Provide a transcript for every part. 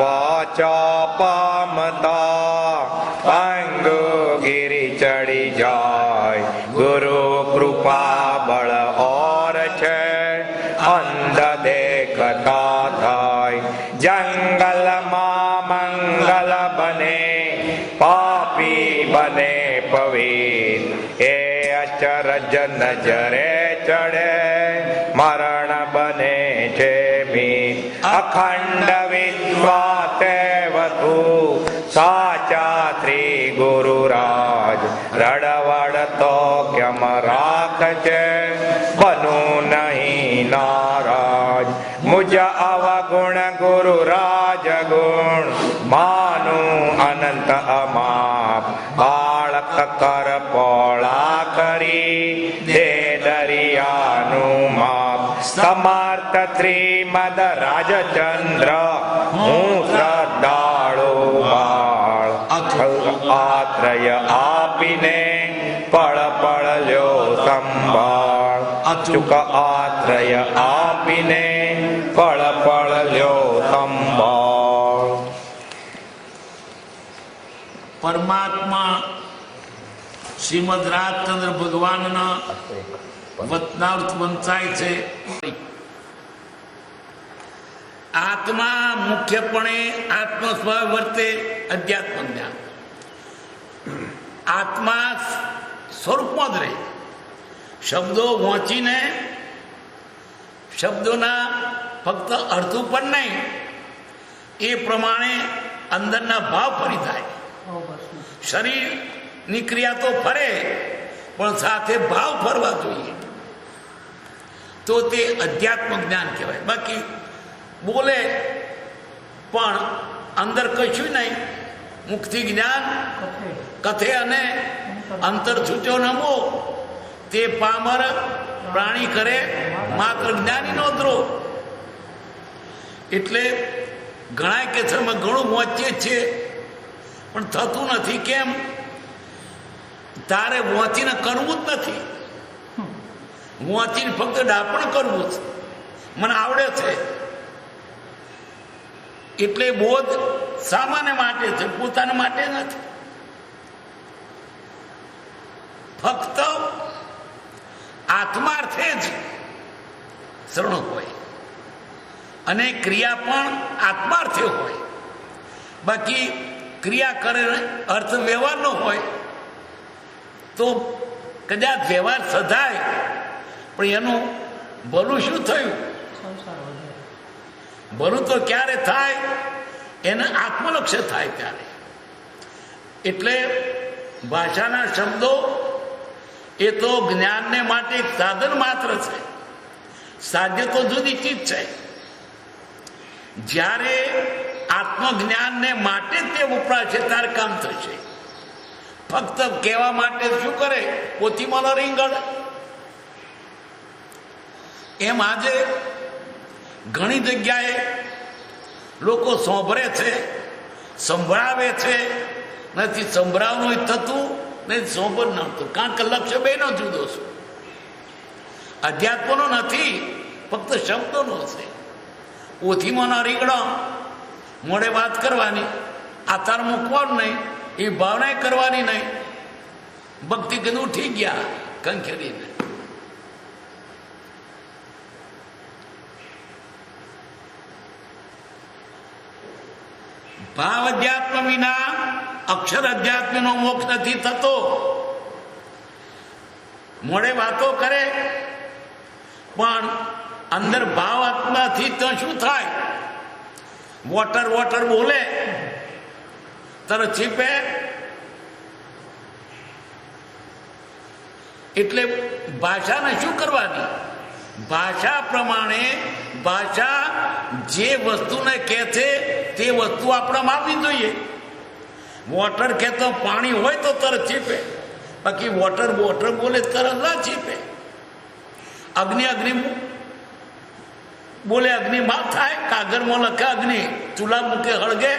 વાચા પામતા પાંગો ગિરી ચડી જાય, ગુરુ કૃપા બળ ઓર છે, અંધ દેખતા થાય. જંગલમાં મંગલ બને, પાપી બને પવિત, એ અચરજ નજરે ચડે, મરણ બને છે મીત. અખંડ વિદ્વા તે વધુ, સાચા શ્રી ગુરુરાજ, રડવડ તો કેમ રાખજે, બનું નહીં નારાજ. મુજ અવગુણ ગુરુરાજ ગુણ, માનું અનંત અમાપ. બાળક કર પોળા કરી દે દરિયાનું માપ. સમર્થ શ્રીમદ રાજચંદ્ર, હું શ્રદ્ધાળુ બાળ. આશ્રય આપીને પળ પળ લ્યો સંભાળ. અચૂક આશ્રય આપીને પળ પળ લ્યો સંભાળ. પરમાત્મા શ્રીમદ રાજચંદ્ર ભગવાનના વચનાર્થ વંચાય છે. આત્મા મુખ્યપણે આત્મ સ્વભાવ વર્તે, અધ્યાત્મ જ્ઞાન. આત્મા સ્વરૂપમાં જ રહે. શબ્દો વાંચીને શબ્દોના ફક્ત અર્થ ઉપર નહીં, એ પ્રમાણે અંદરના ભાવ ફરી થાય. શરીરની ક્રિયા તો ફરે, પણ સાથે ભાવ ફરવા જોઈએ, તો તે અધ્યાત્મ જ્ઞાન કહેવાય. બાકી બોલે પણ અંદર કશું નહીં, મુખથી જ્ઞાન કથે અને અંતર છૂટ્યો નમો, તે પામર પ્રાણી કરે માત્ર જ્ઞાનીનો દ્રોહ. એટલે ઘણા કે છે અમે ઘણું વાંચીએ છીએ પણ થતું નથી. કેમ? તારે વાંચીને કરવું જ નથી, વાંચીને ફક્ત ડાપણ કરવું છે. મને આવડે છે એટલે બોધ સામાન્ય માટે છે, પોતાના માટે નથી. ફક્ત આત્માર્થે જ શરણો હોય અને ક્રિયા પણ આત્માર્થે હોય. બાકી ક્રિયા કરે અર્થ વ્યવહારનો હોય તો કદાચ વ્યવહાર સધાય, પણ એનું ભલું શું થયું? ભલું તો ક્યારે થાય? એને આત્મલક્ષ્ય થાય ત્યારે. એટલે ભાષાના શબ્દો એ તો જ્ઞાનને માટે એક સાધન માત્ર છે. સાધ્ય તો જુદી ચીજ છે. જ્યારે આત્મજ્ઞાનને માટે તે વપરાશે ત્યારે કામ થશે. ફક્ત કહેવા માટે શું કરે? પોથીમાં રીંગણ. એમ આજે ઘણી જગ્યાએ લોકો સાંભળે છે, સંભળાવે છે, નથી સંભળાવવું થતું, નહીં સાંભળ નતું. કારણ કે લક્ષ્ય બેનો જુદો છે. અધ્યાત્મનો નથી, ફક્ત શબ્દોનો છે. પોથીમાં રીંગણો મોડે વાત કરવાની, આધાર મૂકવાનું નહીં, એ ભાવના કરવાની નહીં. ભક્તિ કીધું ઉઠી ગયા કંખેરીને. ભાવ અધ્યાત્મ વિના અક્ષર અધ્યાત્મનો મોક્ષ નથી થતો. મોડે વાતો કરે પણ અંદર ભાવ આત્માથી તો શું થાય? વોટર વોટર બોલે તરત છીપે. એટલે ભાષાને શું કરવાની? ભાષા પ્રમાણે ભાષા જે વસ્તુને કહે છે તે વસ્તુ આપણામાં આવવી જોઈએ. વોટર કહેતો પાણી હોય તો તરત છીપે, બાકી વોટર વોટર બોલે તરત ના છીપે. અગ્નિ અગ્નિ બોલે અગ્નિ માં થાય, કાગળમાં લખે અગ્નિ, ચૂલા મૂકે હળગે.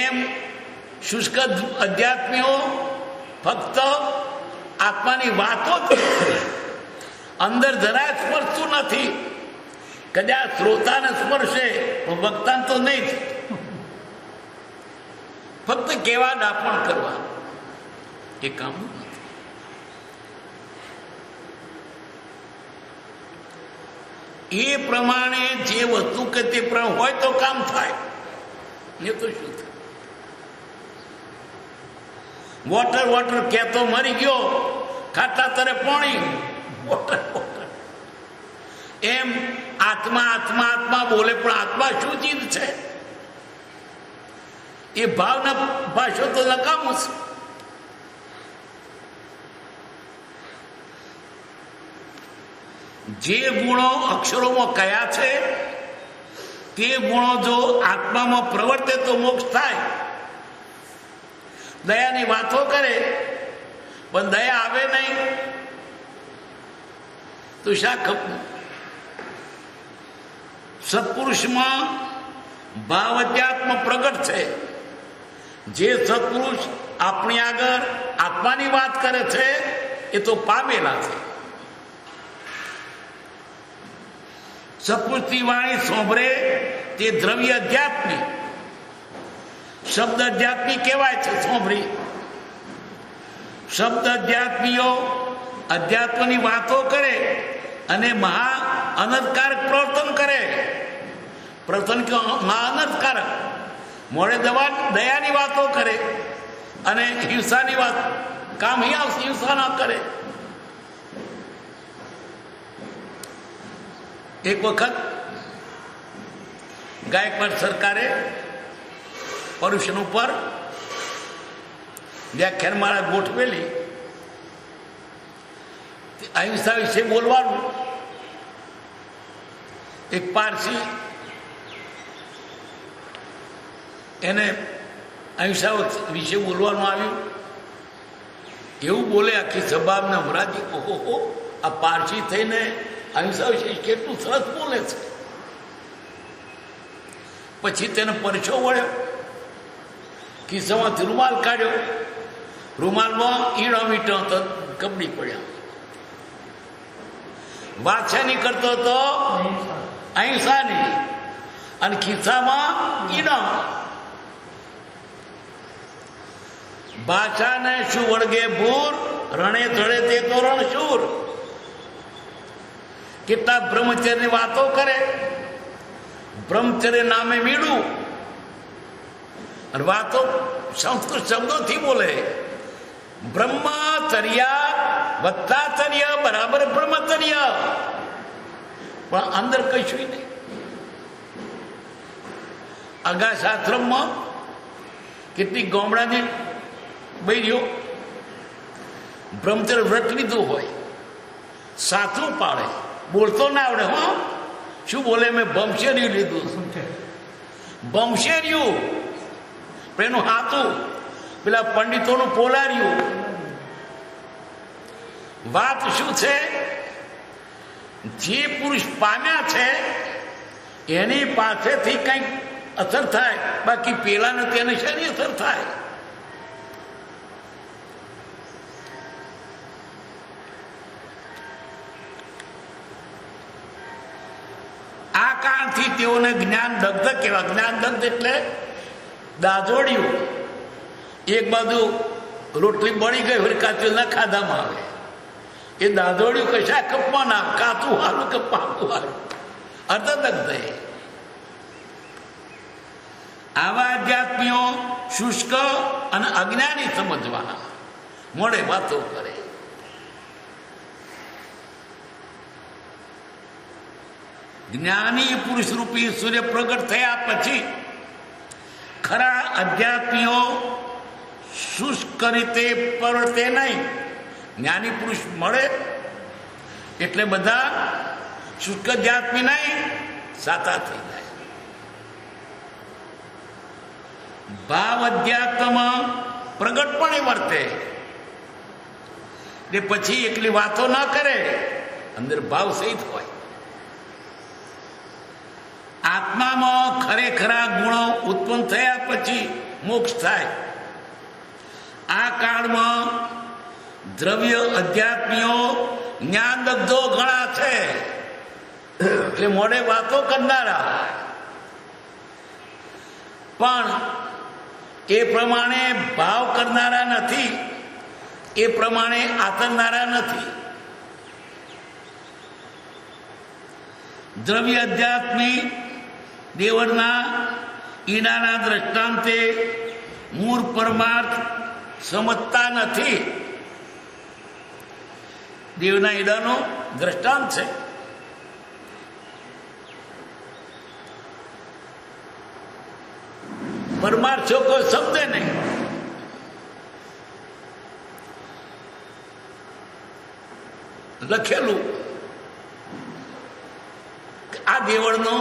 એમ શુષ્ક અધ્યાત્મીઓ ફક્ત આત્માની વાતો જ અંદર જરાય સ્પર્શતું નથી. કદાચ શ્રોતાને સ્પર્શે પણ વક્તાને તો નહીં જ. ફક્ત કેવા દાપણ કરવા એ કામનું નથી. એ પ્રમાણે જે વસ્તુ કે તે પ્રમાણે હોય તો કામ થાય, એ તો શું થાય? વોટર વોટર કહેતો મરી ગયો, ખાતા તરે પાણી, વોટર વોટર. એમ આત્મા આત્મા આત્મા બોલે, પણ આત્મા શું ચીજ છે? એ ભાવના ભાષો તો નકામું છે. જે ગુણો અક્ષરોમાં કયા છે તે ગુણો જો આત્મામાં પ્રવર્તે તો મોક્ષ થાય. દયાની વાતો કરે પણ દયા આવે નહીં તો શા ખપનું? સત્પુરુષમાં ભાવ અધ્યાત્મ પ્રગટ છે. જે સત્પુરુષ આપણી આગળ આત્માની વાત કરે છે એ તો પામેલા છે. સત્પુરુષની વાણી સાંભળે તે દ્રવ્ય અધ્યાત્મી, શબ્દ અધ્યાત્મી કહેવાય છે. સાંભળી શબ્દ અધ્યાત્મીઓ અધ્યાત્મની વાતો કરે અને મહા અનર્થકારક પ્રવર્તન કરે. પ્રવર્તન કે મહા અનર્થકારક મોડે દયાની વાતો કરે અને હિંસાની વાત કામ હિંસા ના કરે. એક વખત ગાયકવાડ સરકારે પર્યુષણ ઉપર વ્યાખ્યાનમાળા ગોઠવેલી. અહિંસા વિશે બોલવાનું. એક પારસી એને અહિંસા વિશે બોલવાનું આવ્યું. એવું બોલે આખી સભાના મહારાજી, ઓહો, આ પારસી થઈને અહિંસા વિશે કેટલું સરસ બોલે છે. પછી તેને પરછો વળ્યો, ખિસ્સામાંથી રૂમાલ કાઢ્યો, રૂમાલમાં ઈણો મીઠો તો કબડી પડ્યા. વાત શેની કરતો હતો? અહિંસાની. અને ખિસ્સામાં ઈણો. ભાષાને શું વળગે ભૂર, રણે ચડે તે તો રણશૂર. કેટલા બ્રહ્મચર્યની વાતો કરે, બ્રહ્મચર્ય નામે મીડું. અને વાતો સંસ્કૃત શબ્દોથી બોલે. બ્રહ્મચર્ય વત્તાચર્ય બરાબર બ્રહ્મચર્ય, પણ અંદર કશું નહીં. અગાશાસ્ત્રમાં કેટલીક ગામડાની બૈરીઓ બ્રહ્મચર્ય વ્રત લીધું હોય, સાચું પાડે, બોલતો ના આવડે. હો શું બોલે? મેં બમશેર્યું લીધું. બમશેર્યું પણ એનું હાથું પેલા પંડિતોનું પોલાર્યું. વાત શું છે? જે પુરુષ પામ્યા છે એની પાસેથી કંઈક અસર થાય, બાકી પેલાને તેને શેની અસર થાય? આ કારણથી તેઓને જ્ઞાન દગ્ધ કહેવાય. જ્ઞાન દગ્ધ એટલે દાજોડ્યું. એક બાજુ રોટલી બળી ગઈ હોય, કાચું ના ખાધામાં આવે. એ દાદોડ્યું કશા કપમાં ના, કાચું હારું કે પાકું હારું, અર્ધદગ્ધ. આવા અધ્યાત્મીઓ શુષ્ક અને અજ્ઞાની સમજવાના, મોડે વાતો કરે. જ્ઞાની પુરુષ રૂપી સૂર્ય પ્રગટ થયા પછી ખરા અધ્યાત્મીઓ શુષ્ક રીતે પ્રવર્તે નહીં. જ્ઞાની પુરુષ મળે એટલે બધા શુષ્ક અધ્યાત્મી નહીં, સાતા થઈ જાય. ભાવ અધ્યાત્મમાં પ્રગટપણે વર્તે ને પછી એકલી વાતો ના કરે, અંદર ભાવ સહિત હોય. આત્મામાં ખરેખરા ગુણો ઉત્પન્ન થયા પછી મોક્ષ થાય. આ કાળમાં દ્રવ્ય અધ્યાત્મીઓ જ્ઞાન દગ્ધો ઘણા છે. એટલે મોડે વાતો કરનારા, પણ એ પ્રમાણે ભાવ કરનારા નથી, એ પ્રમાણે આતરનારા નથી. દ્રવ્ય અધ્યાત્મી દેવળના ઈડાના દ્રષ્ટાંતે મૂળ પરમાર્થ સમજતા નથી. દેવના ઈડાનો દ્રષ્ટાંત છે. પરમાર્થ છો કોઈ સમજે નહીં. લખેલું આ દેવળનો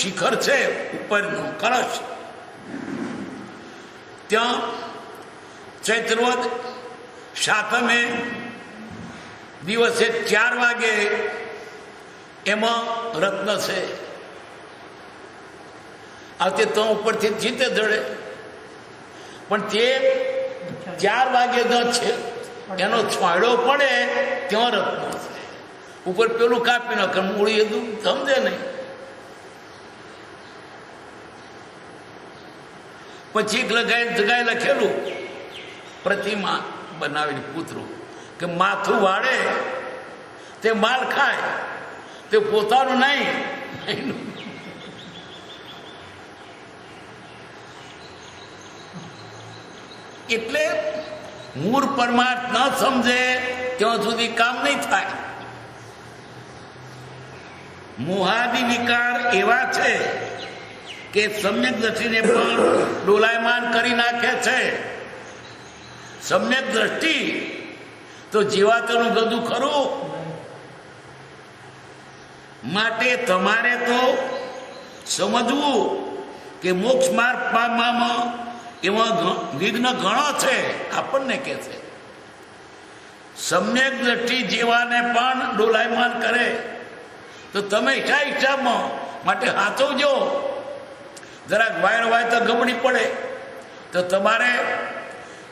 શિખર છે, ઉપરનો કળશ, ત્યાં ચૈત્રવદ સાતમે દિવસે 4 વાગે એમાં રત્ન છે. આ તે તો ઉપરથી જીતે જડે, પણ તે 4 વાગે છે એનો છોયડો પડે ત્યાં રત્ન છે. ઉપર પેલું કાપી નાખે, મૂળી એનું સમજે નહીં. પછી એક જગાએ લખેલું પ્રતિમા બનાવેલી પૂતરું કે માથું વાળે તે માલ ખાય, તે પોતાનું નહીં. એટલે મૂળ પરમાર્થ ન સમજે ત્યાં સુધી કામ નહીં થાય. મોહાદિ વિકાર એવા છે કે સમ્યક દ્રષ્ટિને પણ ડોલાયમાન કરી નાખે છે. સમ્યક દ્રષ્ટિ તો જીવાતોનું ગદું ખરું. માટે તમારે તો સમજવું કે મોક્ષ માર્ગ પામવામાં એમાં વિઘ્ન ઘણો છે. આપણને કે છે સમ્યક દ્રષ્ટિ જીવાને પણ ડોલાયમાન કરે. તો તમે હિસાબમાં માટે હાથવજો. જરાક વાયર વાય તો ગમડી પડે તો તમારે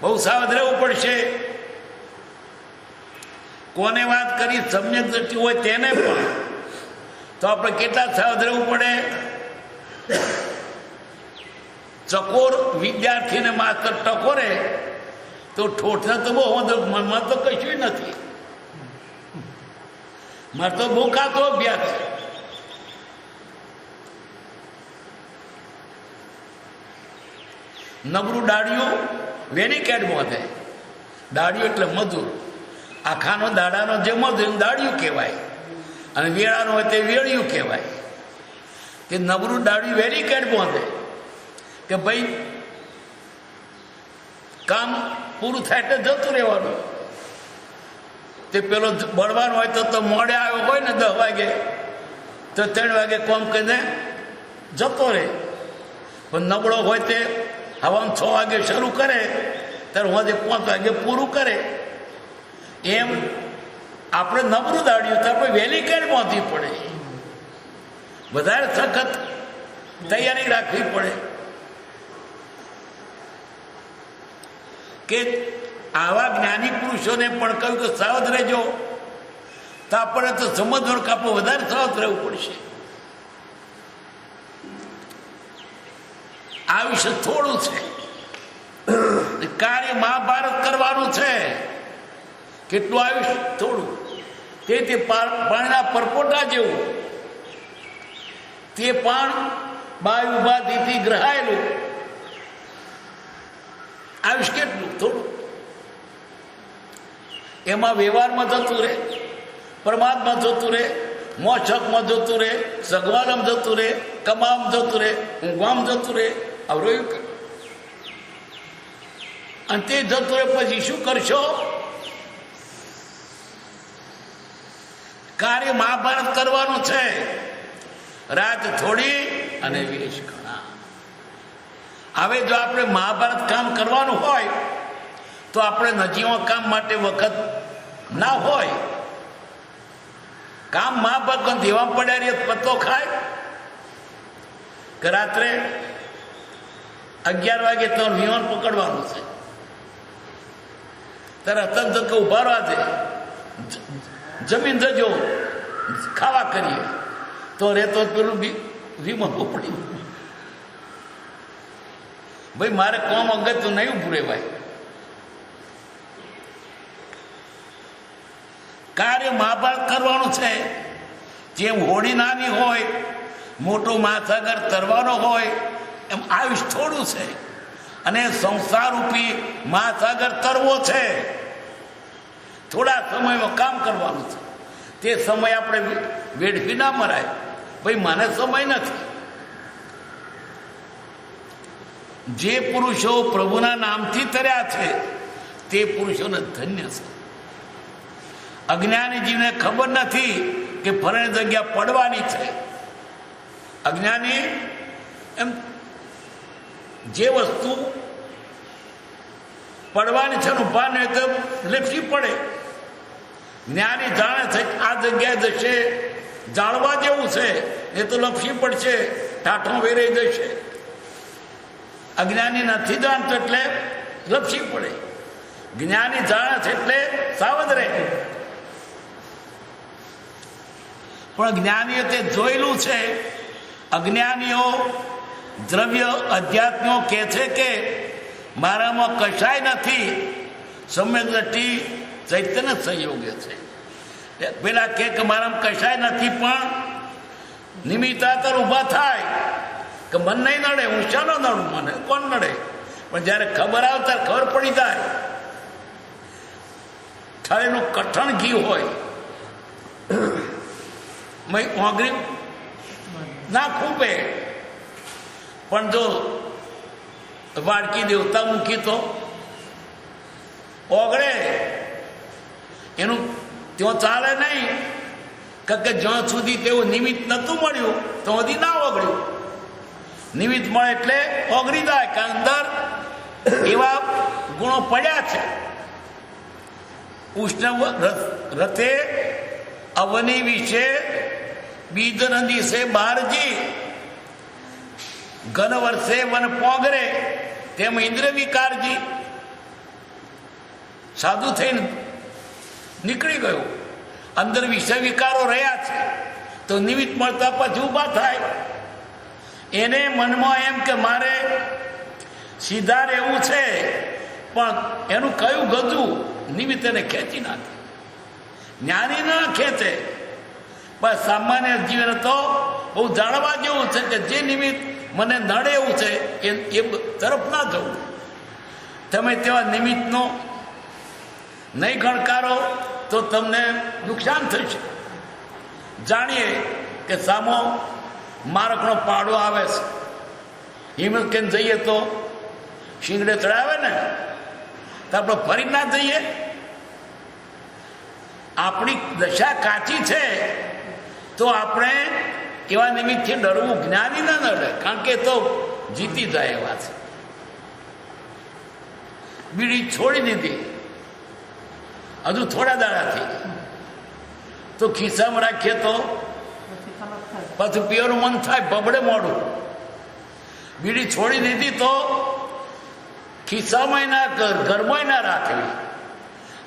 બહુ સાવધ રહેવું પડશે. કોને વાત કરી સમ્યક દ્રષ્ટિ હોય તેને પણ તો આપણે કેટલા સાવધ રહેવું પડે. ચકોર વિદ્યાર્થીને માસ્તર ટકોરે તો ઠોઠને તો બહુ મનમાં તો કશું નથી. મારે તો બહુ કાતો અભ્યાસ છે. નબળું ડાળિયું વેરી કેડ બાંધે. દાડિયું એટલે મધુર. આખાનો દાડાનો જે મધુર દાડિયું કહેવાય, અને વેળાનો હોય તે વેળિયું કહેવાય. કે નબળું દાડિયું વેરી કેડ બાંધે કે ભાઈ કામ પૂરું થાય એટલે જતું રહેવાનું. તે પેલો બળવાનો હોય તો મોડે આવ્યો હોય ને 10 વાગે તો 3 વાગે કોમ કરીને જતો રહે. પણ નબળો હોય તે હવામાં 6 વાગે શરૂ કરે ત્યારે હું 5 વાગે પૂરું કરે. એમ આપણે નબળું દાડ્યું તો આપણે વહેલી કેડ બાંધવી પડે, વધારે સખત તૈયારી રાખવી પડે. કે આવા જ્ઞાની પુરુષોને પણ કહ્યું કે સાવધ રહેજો. તો આપણે તો સમજવાનું કાપો વધારે સાવધ રહેવું પડશે. આયુષ્ય થોડું છે, કાર્ય મહાભારત કરવાનું છે. કેટલું આયુષ્ય થોડું. તે પાણીના પરપોટા જેવું, તે પણ બાય ઉપાધિથી ગ્રહાયેલું. આયુષ્ય કેટલું થોડું. એમાં વ્યવહારમાં જતું રહે, પરમાત્મા જતું રહે, મોક્ષમાં જતું રહે, સગવાલમ જતું રહે, કમામ જતું રહે, ઊંઘવામ જતું રહે. અવરોયું કર અને તે જતું રહે પછી શું કરશો? કાર્ય મહાભારત કરવાનું છે. રાત થોડી અને વેશ ઘણા. હવે જો આપણે મહાભારત કામ કરવાનું હોય તો આપણે નજીવા કામ માટે વખત ના હોય. કામ મહાભારત દેવા પડ્યા રે પત્તો ખાય કે રાત્રે 11 વાગે તો વિમાન પકડવાનું છે. ત્યારે તક ઉભા રહે જમીન જજો ખાવા કરીએ તો રહેતો પેલું વીમો પડી ભાઈ મારે કોમ અગત્ય નહીં ઉભું રહેવાય. કાર્ય મહાભારત કરવાનું છે. જેમ હોડી નાની હોય, મોટો મહાસાગર તરવાનો હોય, એમ આયુષ થોડું છે અને સંસાર રૂપી મહાસાગર તરવો છે. થોડા સમયમાં કામ કરવાનું છે. તે સમય આપણે વેડફી ના મરાય. ભાઈ મને સમય નથી. જે પુરુષો પ્રભુના નામથી તર્યા છે તે પુરુષોને ધન્ય છે. અજ્ઞાની જીવને ખબર નથી કે ફરણી જગ્યા પડવાની છે. અજ્ઞાની એમ જે વસ્તુ પડવાની છે એનું ભાન હોય તો લપસી પડે. જ્ઞાની જાણે છે આ જગ્યાએ જશે, જાણવા જેવું છે, એ તો લપસી પડશે, ટાંઠો વેરાઈ જશે. અજ્ઞાની નથી જાણતો એટલે લપસી પડે. જ્ઞાની જાણે છે એટલે સાવધ રહે. પણ જ્ઞાનીઓ તે જોયેલું છે. અજ્ઞાનીઓ દ્રવ્ય અધ્યાત્મો કહે છે કે મારામાં કશાય નથી, સમ્યક દ્રષ્ટિ ચૈતન્ય સંયોગે છે. પેલા કે મારામાં કશાય નથી, પણ નિમિત્તાતર ઊભા થાય કે મન નહીં નડે, હું શાનો નડું, મને કોણ નડે. પણ જ્યારે ખબર આવે ત્યારે ખબર પડી જાય. ઠરેનું કઠણ ઘી હોય, ઓગળી ના ખૂબે, પણ જો વાડકી દેવતા મૂકી તો ઓગળે. એનું ત્યાં ચાલે નહીં, કારણ કે જ્યાં સુધી તેવું નિમિત્ત નહોતું મળ્યું તો સુધી ના ઓગળ્યું. નિમિત્ત મળે એટલે ઓગળી જાય, કે અંદર એવા ગુણો પડ્યા છે. ઉષ્ણ રથે અવની વિશે બીજ નદી સે બહારજી, ઘન વર્ષે વન પોગરે તેમ ઇન્દ્ર વિકારજી. સાધુ થઈને નીકળી ગયો, અંદર વિષય વિકારો રહ્યા છે, તો નિમિત્ત મળતા પછી ઊભા થાય. એને મનમાં એમ કે મારે સીધા રહેવું છે, પણ એનું કયું ગજું નિમિત્ત એને ખેંચી નાખે. જ્ઞાની ના ખેંચે. પણ સામાન્ય જીવન તો બહુ જાણવા જેવું છે કે જે નિમિત્ત મને નડે એવું છે એ તરફ ના જવું. તમે તેવા નિમિત્તનો નહીં ગણકારો તો તમને નુકસાન થશે. જાણીએ કે સામો મારકનો પાડો આવે છે, હિંમત કેમ જઈએ તો શીંગડે ચડાવે ને, તો આપણે ફરી ના જઈએ. આપણી દશા કાચી છે તો આપણે એવા નિમિત્તથી ડરવું. જ્ઞાની ના ડરે, કારણ કે તો જીતી જાય એવા છે. બીડી છોડી દીધી હજુ થોડા દાડાથી, તો ખિસ્સામાં રાખીએ તો પાછું પીવાનું મન થાય, બબડે મોડું. બીડી છોડી દીધી તો ખિસ્સામાં ના, ઘરમાં ના રાખવી.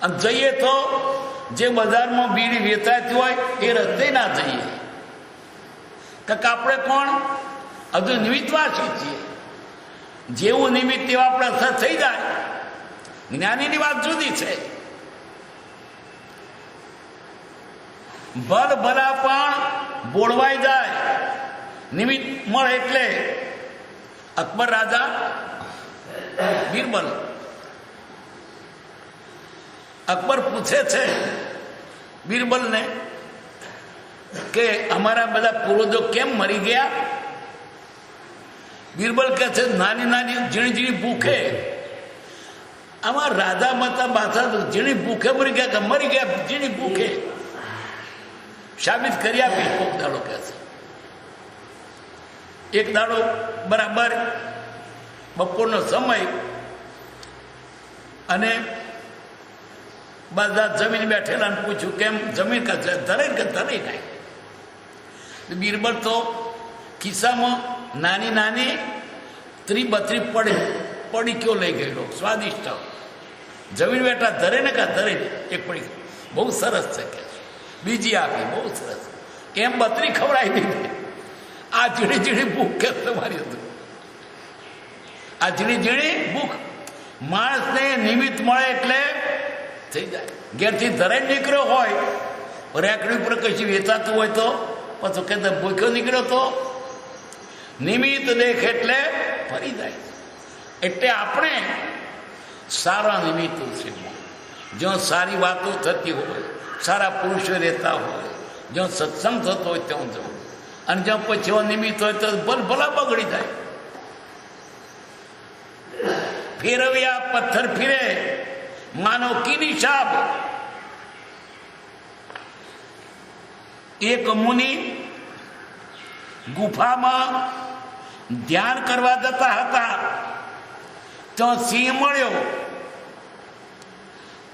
અને જઈએ તો જે બજારમાં બીડી વેચાતી હોય એ રસ્તે ના જઈએ, કારણ આપણે કોણ હજુ નિમિત્તવાસી છીએ. જેવું નિમિત્ત એવા આપણે અસર થઈ જાય. જ્ઞાનીની વાત જુદી છે. ભલ ભલા પણ બોળવાઈ જાય નિમિત્ત મળે એટલે. અકબર રાજા બીરબલ, અકબર પૂછે છે બીરબલને કે અમારા બધા પૂર્વજો કેમ મરી ગયા. બીરબલ કહે છે નાની નાની ઝીણી ઝીણી ભૂખે. આમાં રાજા માતા બાદશાહ ઝીણી ભૂખે મરી ગયા કે મરી ગયા ઝીણી ભૂખે. સાબિત કરી આપી. કોક દાડો કહે છે એક દાડો બરાબર બપોરનો સમય, અને બધા જમીન બેઠેલા ને પૂછ્યું કેમ જમીન કે ધરે કે ધરે નાય. બીરબલ તો ખિસ્સામાં નાની નાની 30-32 પડીકીઓ લઈ ગયેલો, સ્વાદિષ્ટ. જમીન બેઠા ધરે ને કા ધરે એક પડી. બહુ સરસ છે કે બીજી આપી, બહુ સરસ. એમ બત્રી ખવડાવી દીધી. આ ઝીણી ઝીણી ભૂખ કેમ તમારી હતું? આ ઝીણી ઝીણી ભૂખ માણસને નિમિત્ત મળે એટલે થઈ જાય. ઘેરથી ધરાઈ નીકળ્યો હોય, રેકડી ઉપર કશું વેચાતું હોય તો પછી કે ભૂખ્યો નીકળ્યો તો નિમિત્ત દેખ એટલે ફરી જાય. એટલે આપણે સારા નિમિત્તો છે. જ્યાં સારી વાતો થતી હોય, સારા પુરુષો રહેતા હોય, જ્યાં સત્સંગ થતો હોય ત્યાં જવું. અને જ્યાં પછી એવો નિમિત્ત હોય તો ભલા બગડી જાય. ફેરવ્યા પથ્થર ફિરે માનો કી નિશાબ. એક મુનિ ગુફામાં ધ્યાન કરવા જતા હતા, તો સિંહ મળ્યો.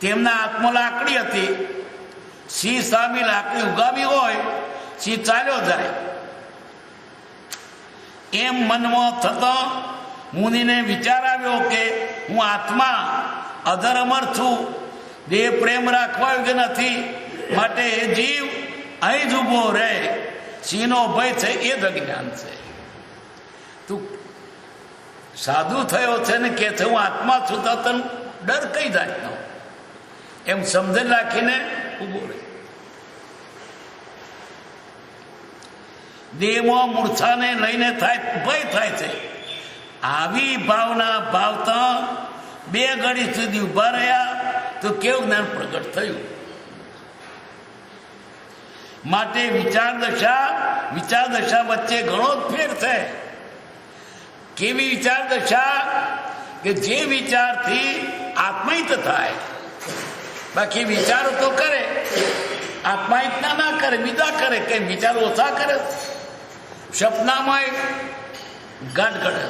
તેમના હાથમાં લાકડી હતી. સિંહ સામે લાકડી ઉગાવી હોય, સિંહ ચાલ્યો જાય. એમ મનમાં થતો મુનિને વિચાર આવ્યો કે હું આત્મા અધર અમર છું, દેહ પ્રેમ રાખવા યોગ્ય નથી, માટે એ જીવ અહીં જ ઉભો રહે. સિંહનો ભય છે એ જ અજ્ઞાન છે. તું સાધુ થયો છે ને કે છે હું આત્મા છું, તો તને ડર કઈ જાતનો? એમ સમજણ રાખીને ઉભો રહે. દેહમાં મૂર્છાને લઈને ભય થાય છે. આવી ભાવના ભાવતા 2 ઘડી સુધી ઉભા રહ્યા તો કેવું જ્ઞાન પ્રગટ થયું. માટે વિચાર દશા વચ્ચે ઘણો જ ફેર છે. કેવી વિચાર દશા? કે જે વિચારથી આત્મહિત થાય. બાકી વિચારો તો કરે, આત્મહિત ના કરે, બીજા કરે. કે વિચાર ઓછા કરે, સપનામાં ગાંઠ કરે,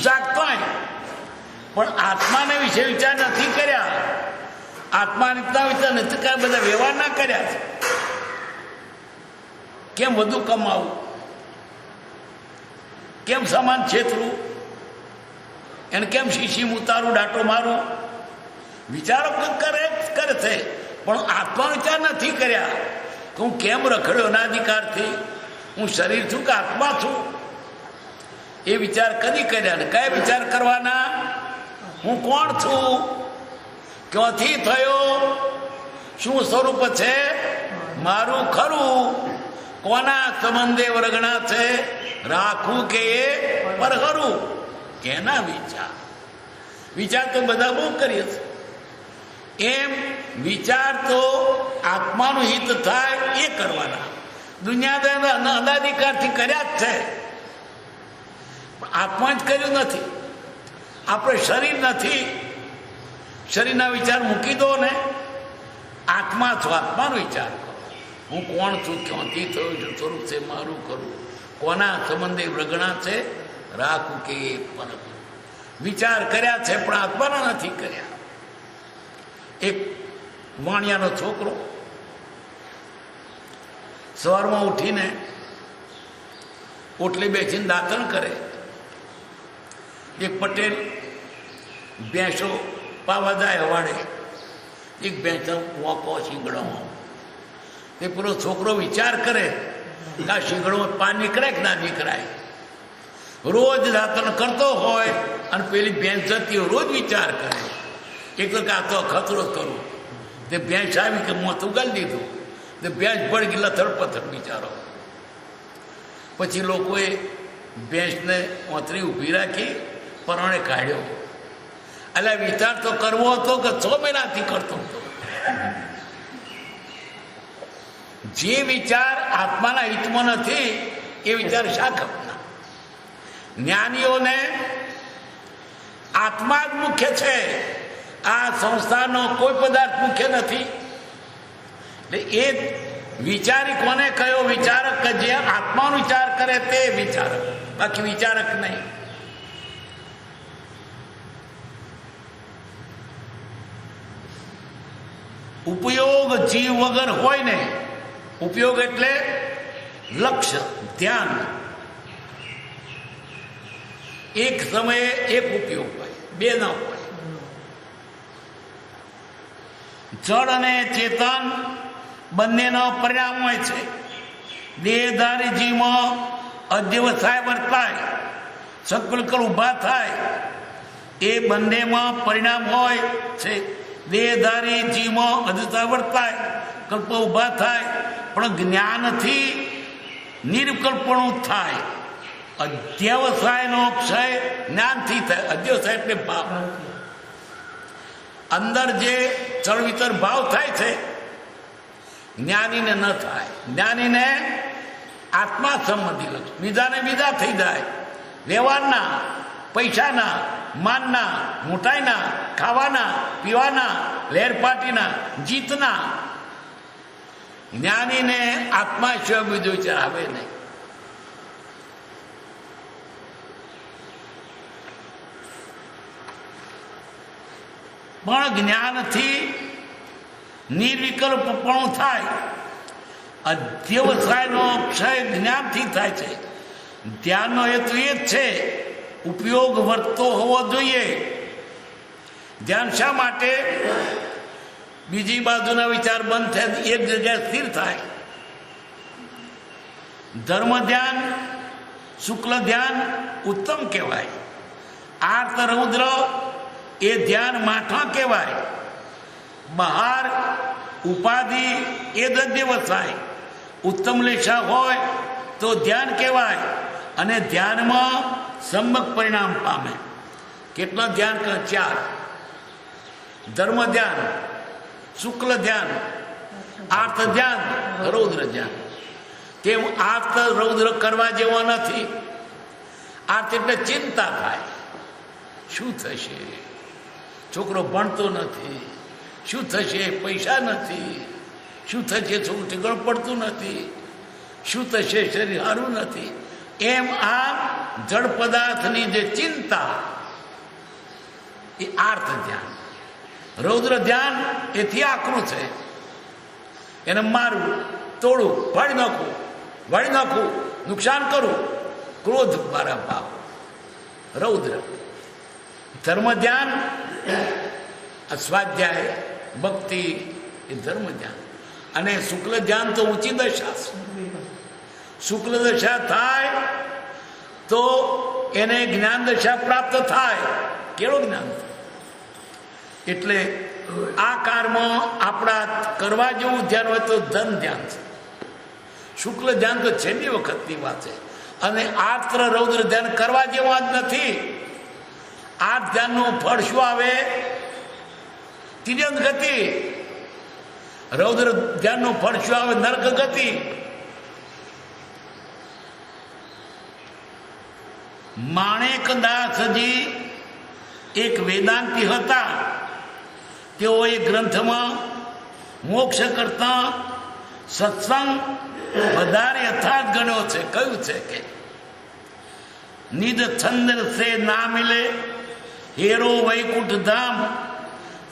જાગતો પણ આત્માને વિશે વિચાર નથી કર્યા. આત્મા રીતના વિચાર નથી કર્યા, બધા વ્યવહાર ના કર્યા છે. કેમ વધુ કમાવું, કેમ સામાન છેતરું, એને કેમ શીશી ઉતારું, ડાટો મારું, વિચારો કરે છે. પણ આત્મા વિચાર નથી કર્યા કે હું કેમ રખડ્યો અનાધિકારથી, હું શરીર છું કે આત્મા છું. એ વિચાર કદી કર્યા ને કયા વિચાર કરવાના? હું કોણ છું, ક્યાંથી થયો, શું સ્વરૂપ છે મારું ખરું, કોના સંબંધે વર્ગણા છે, રાખવું કે એ પરહરું. એના વિચાર તો બધા બહુ કરીએ છે. એમ વિચાર તો આત્માનું હિત થાય એ કરવાના. દુનિયાદારના અનાધિકારથી કર્યા જ છે, આત્મા જ કર્યું નથી. આપણે શરીર નથી, શરીરના વિચાર મૂકી દો ને. આત્મા છો, આત્માનો વિચાર કરો. હું કોણ છું, ક્યાંથી થયું છે, સ્વરૂપ છે મારું કરું, કોના સંબંધે પ્રગણા છે, રાખું કે પર વિચાર કર્યા છે પણ આત્માના નથી કર્યા. એક વાણિયાનો છોકરો સવારમાં ઉઠીને ઓટલી બેસીને દાંતણ કરે. એક પટેલ ભેંસો પાવા જાય હવાડે, એક ભેંસો વોકો શીંગડોમાં. તે પેલો છોકરો વિચાર કરે કે આ શીંગડોમાં પાન નીકળે કે ના નીકળાય. રોજ દાંતણ કરતો હોય અને પેલી ભેંસ જતી હોય, રોજ વિચાર કરે. એક તો આ તો ખતરો કરું. તે ભેંસ આવી કે મોત ઉગાડી દીધું, તે ભેંસ પડી ગયેલા થડપથડ બિચારો. પછી લોકોએ ભેંસને ઓતરી ઊભી રાખી, પરણે કાઢ્યો. એટલે વિચાર તો કરવો હતો કે 6 મહિનાથી કરતો હતો. જે વિચાર આત્માના હિતમાં નથી એ વિચાર શા ખપના? જ્ઞાનીઓને આત્મા જ મુખ્ય છે, આ સંસ્થાનો કોઈ પદાર્થ મુખ્ય નથી. એટલે એ વિચારી કોને કયો? વિચારક કે જે આત્માનો વિચાર કરે તે વિચારક, બાકી વિચારક નહીં. ઉપયોગ જીવ વગર હોય ને. ઉપયોગ એટલે લક્ષ્ય, ધ્યાન. એક સમયે એક ઉપયોગ હોય, 2 ના હોય. જળ અને ચેતન બંનેનો પરિણામ હોય છે. દેહધારી જીવમાં અધ્યવસાય વર્તાય, સકલકલ ઊભા થાય, એ બંનેમાં પરિણામ હોય છે. દેહધારી જીવમાં અધ્યવસાય વર્તાય, કલ્પ ઊભા થાય, પણ જ્ઞાનથી નિર્વિકલ્પણું થાય. અધ્યવસાયનો ક્ષય જ્ઞાનથી થાય. અધ્યવસાય એટલે ભાવ. અંદર જે ચળવિતર ભાવ થાય છે જ્ઞાનીને ન થાય. જ્ઞાનીને આત્મા સંબંધી લક્ષ, બીજાને બીજા થઈ જાય. વ્યવહારના, પૈસાના, માનના, મોટાઈના, ખાવાના, પીવાના, લહેરપાટીના, જીતના. જ્ઞાનીને આત્મા સિવાય બીજો વિચાર આવે નહીં. પણ જ્ઞાનથી નિર્વિકલ્પપણું થાય. અધ્યવસાયનો ક્ષય જ્ઞાનથી થાય છે. ધ્યાનનો હેતુ એ જ છે, ઉપયોગ વર્તતો હોવો જોઈએ. ધ્યાન શા માટે? બીજી બાજુના વિચાર બંધ થાય, એક જગ્યાએ સ્થિર થાય. ધર્મ ધ્યાન, શુક્લ ધ્યાન ઉત્તમ કહેવાય. આર્ત રૌદ્ર એ ધ્યાન માઠા કહેવાય. બહાર ઉપાધિ એ અધ્યવસાય. ઉત્તમ લેશા હોય તો ધ્યાન કહેવાય. અને ધ્યાનમાં સમ્યક પરિણામ પામે. કેટલા ધ્યાન કરે? 4. ધર્મ ધ્યાન, શુક્લ ધ્યાન, આર્ત ધ્યાન, રૌદ્ર ધ્યાન. તેમ આર્ત રૌદ્ર કરવા જેવો નથી. આર્ત એટલે ચિંતા થાય, શું થશે? છોકરો ભણતો નથી, શું થશે? પૈસા નથી, શું થશે? છોકરું ઠીકણ પડતું નથી, શું થશે? શરીર સારું નથી. એમ આ જળ પદાર્થની જે ચિંતા એ આર્ત ધ્યાન. રૌદ્ર ધ્યાન એથી આકરું છે. એને મારવું, તોડવું, ફાડી નાખવું, વાળી નાખવું, નુકસાન કરવું, ક્રોધ મારા ભાવ. રૌદ્ર. ધર્મ ધ્યાન, સ્વાધ્યાય, ભક્તિ એ ધર્મ ધ્યાન. અને શુક્લ ધ્યાન તો ઊંચી દશા. શુક્લ દશા થાય તો એને જ્ઞાન દશા પ્રાપ્ત થાય. કેળો જ્ઞાન થાય. એટલે આ કારમાં આપણા કરવા જેવું ધ્યાન હોય તો ધન ધ્યાન છે. શુક્લ ધ્યાન તો છેલ્લી વખતની વાત છે. અને આર્ત્ર રૌદ્ર ધ્યાન કરવા જેવા જ નથી. આ ધ્યાનનું ફળ શું આવે? તિર્યંત ગતિ. રૌદ્ર ધ્યાનનું ફળ શું આવે? નર્ક ગતિ. માણેકદાસજી એક વેદાંતી હતા. તેઓ એ ગ્રંથમાં મોક્ષ કરતા સત્સંગ વધારે યથાર્થ ગણ્યો છે. કયું છે કે નિજ છંદ સે ના મિલે હેરો વૈકુંઠ ધામ,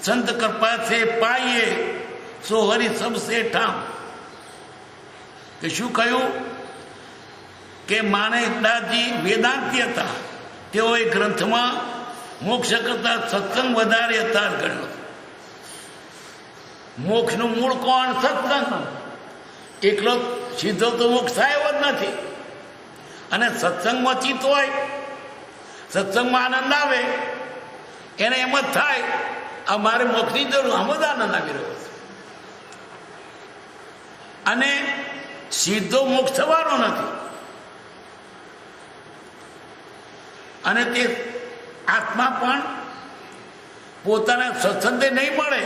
સંત કૃપા સે પાઈએ સો હરિ સબસે ઠામ. કે શું કહ્યું? કે માણેકદાસજી વેદાંતી હતા. તેઓ એ ગ્રંથમાં મોક્ષ કરતા સત્સંગ વધારે યથાર્થ ગણ્યો. મોક્ષનું મૂળ કોણ? સત્સંગ. એકલો સીધો તો મોક્ષ થાય એવો જ નથી. અને સત્સંગમાં ચિત્ત હોય, સત્સંગમાં આનંદ આવે, એને એમ જ થાય આ મારે મોક્ષની જરૂર, આમ જ આનંદ આવી રહ્યો છે. અને સીધો મોક્ષ થવાનો નથી. અને તે આત્મા પણ પોતાના સત્સંગે નહીં મળે,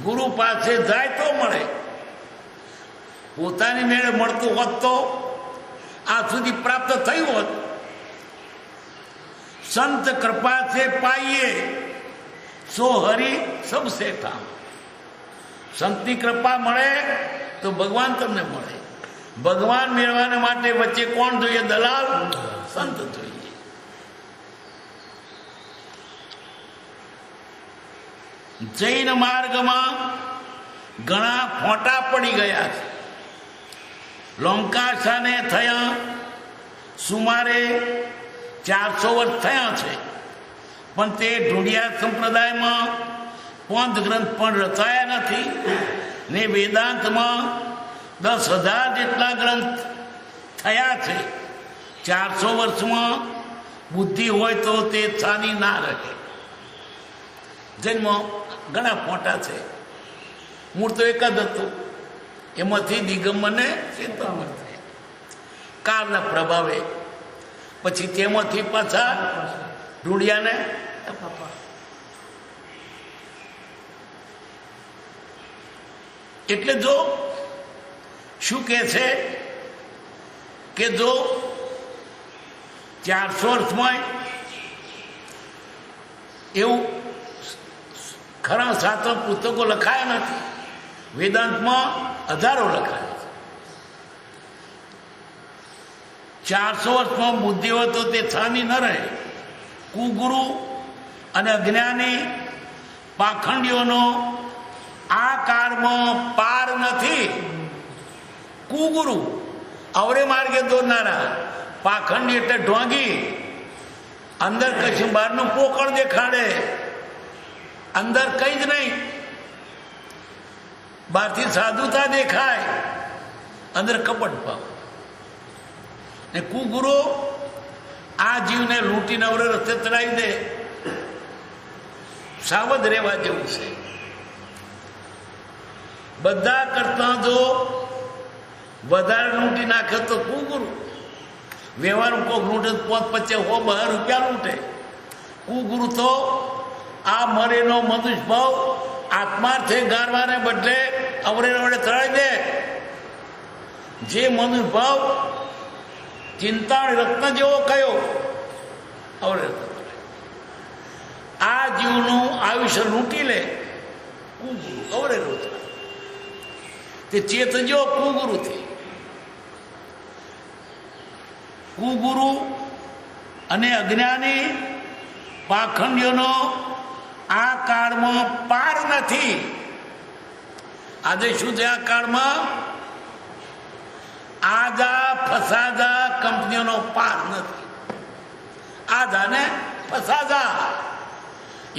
ગુરુ પાસે જાય તો મળે. પોતાની મેળે મળતું હોત તો આ સુધી પ્રાપ્ત થયું હોત. સંત કૃપા સે પાઈએ સો હરિ સબસે ઠામ. સંતની કૃપા મળે તો ભગવાન તમને મળે. ભગવાન મેળવવા માટે વચ્ચે કોણ જોઈએ? દલાલ. સંત જોઈએ. જૈન માર્ગમાં ઘણા ફોટા પડી ગયા છે. લોંકાશાને થયા સુમારે 400 વર્ષ થયા છે. પણ તે ઢૂંઢિયા સંપ્રદાયમાં પંથ ગ્રંથ પણ રચાયા નથી. ને વેદાંતમાં 10,000 જેટલા ગ્રંથ થયા છે. 400 વર્ષમાં બુદ્ધિ હોય તો તે છાની ના રહે. જન્મ ઘણા મોટા છે. મૂળ તો એક જ હતું, એમાંથી દિગંબરને ચેતવન થયા કાળના પ્રભાવે. પછી તેમાંથી પાછા ઢૂંઢિયાને એટલે જો શું કહે છે કે જો 400 વર્ષમાં એવું ખરા સાચા પુસ્તકો લખાયા નથી. વેદાંતમાં હજારો લખાયા છે. 400 વર્ષમાં બુદ્ધિ હોય તો તે છાની ન રહે. કુગુરુ અને અજ્ઞાની પાખંડીઓનો આ કાળમાં પાર નથી. કુગુરુ અવરે માર્ગે દોરનારા, પાખંડી એટલે ઢોંગી, અંદર કશું બહારનું પોકળ દેખાડે, અંદર કઈ જ નહીં. બહારથી સાધુતા દેખાય, અંદર કપટ ભાવ. ને કુગુરુ આ જીવને લૂંટીને અવરે રસ્તે ચડાવી દે. સાવધ રહેવા જેવું છે. બધા કરતા જો વધારે લૂંટી નાખે તો કુગુરુ. વ્યવહાર કોક લૂંટે 50-100 રૂપિયા લૂંટે. કુગુરુ તો આ મરેનો મનુષ્ય ભાવ આત્માર્થે ગારવાને બદલે અવરે અવડે ચડાવી દે. જે મનુષ્ય ભાવ ચિંતા રત્ન જેવો કયો અવરે આ જીવનું આયુષ્ય લૂંટી લે. કુગુરુ અવરે રોતા તે ચેતજો કુગુરુથી. કુગુરુ અને અજ્ઞાની પાખંડીઓનો આ કાળમાં પાર નથી. આજે શું છે આ કાળમાં? આજા ફસાદા કંપનીઓનો પાર નથી. આજા ને ફસાદા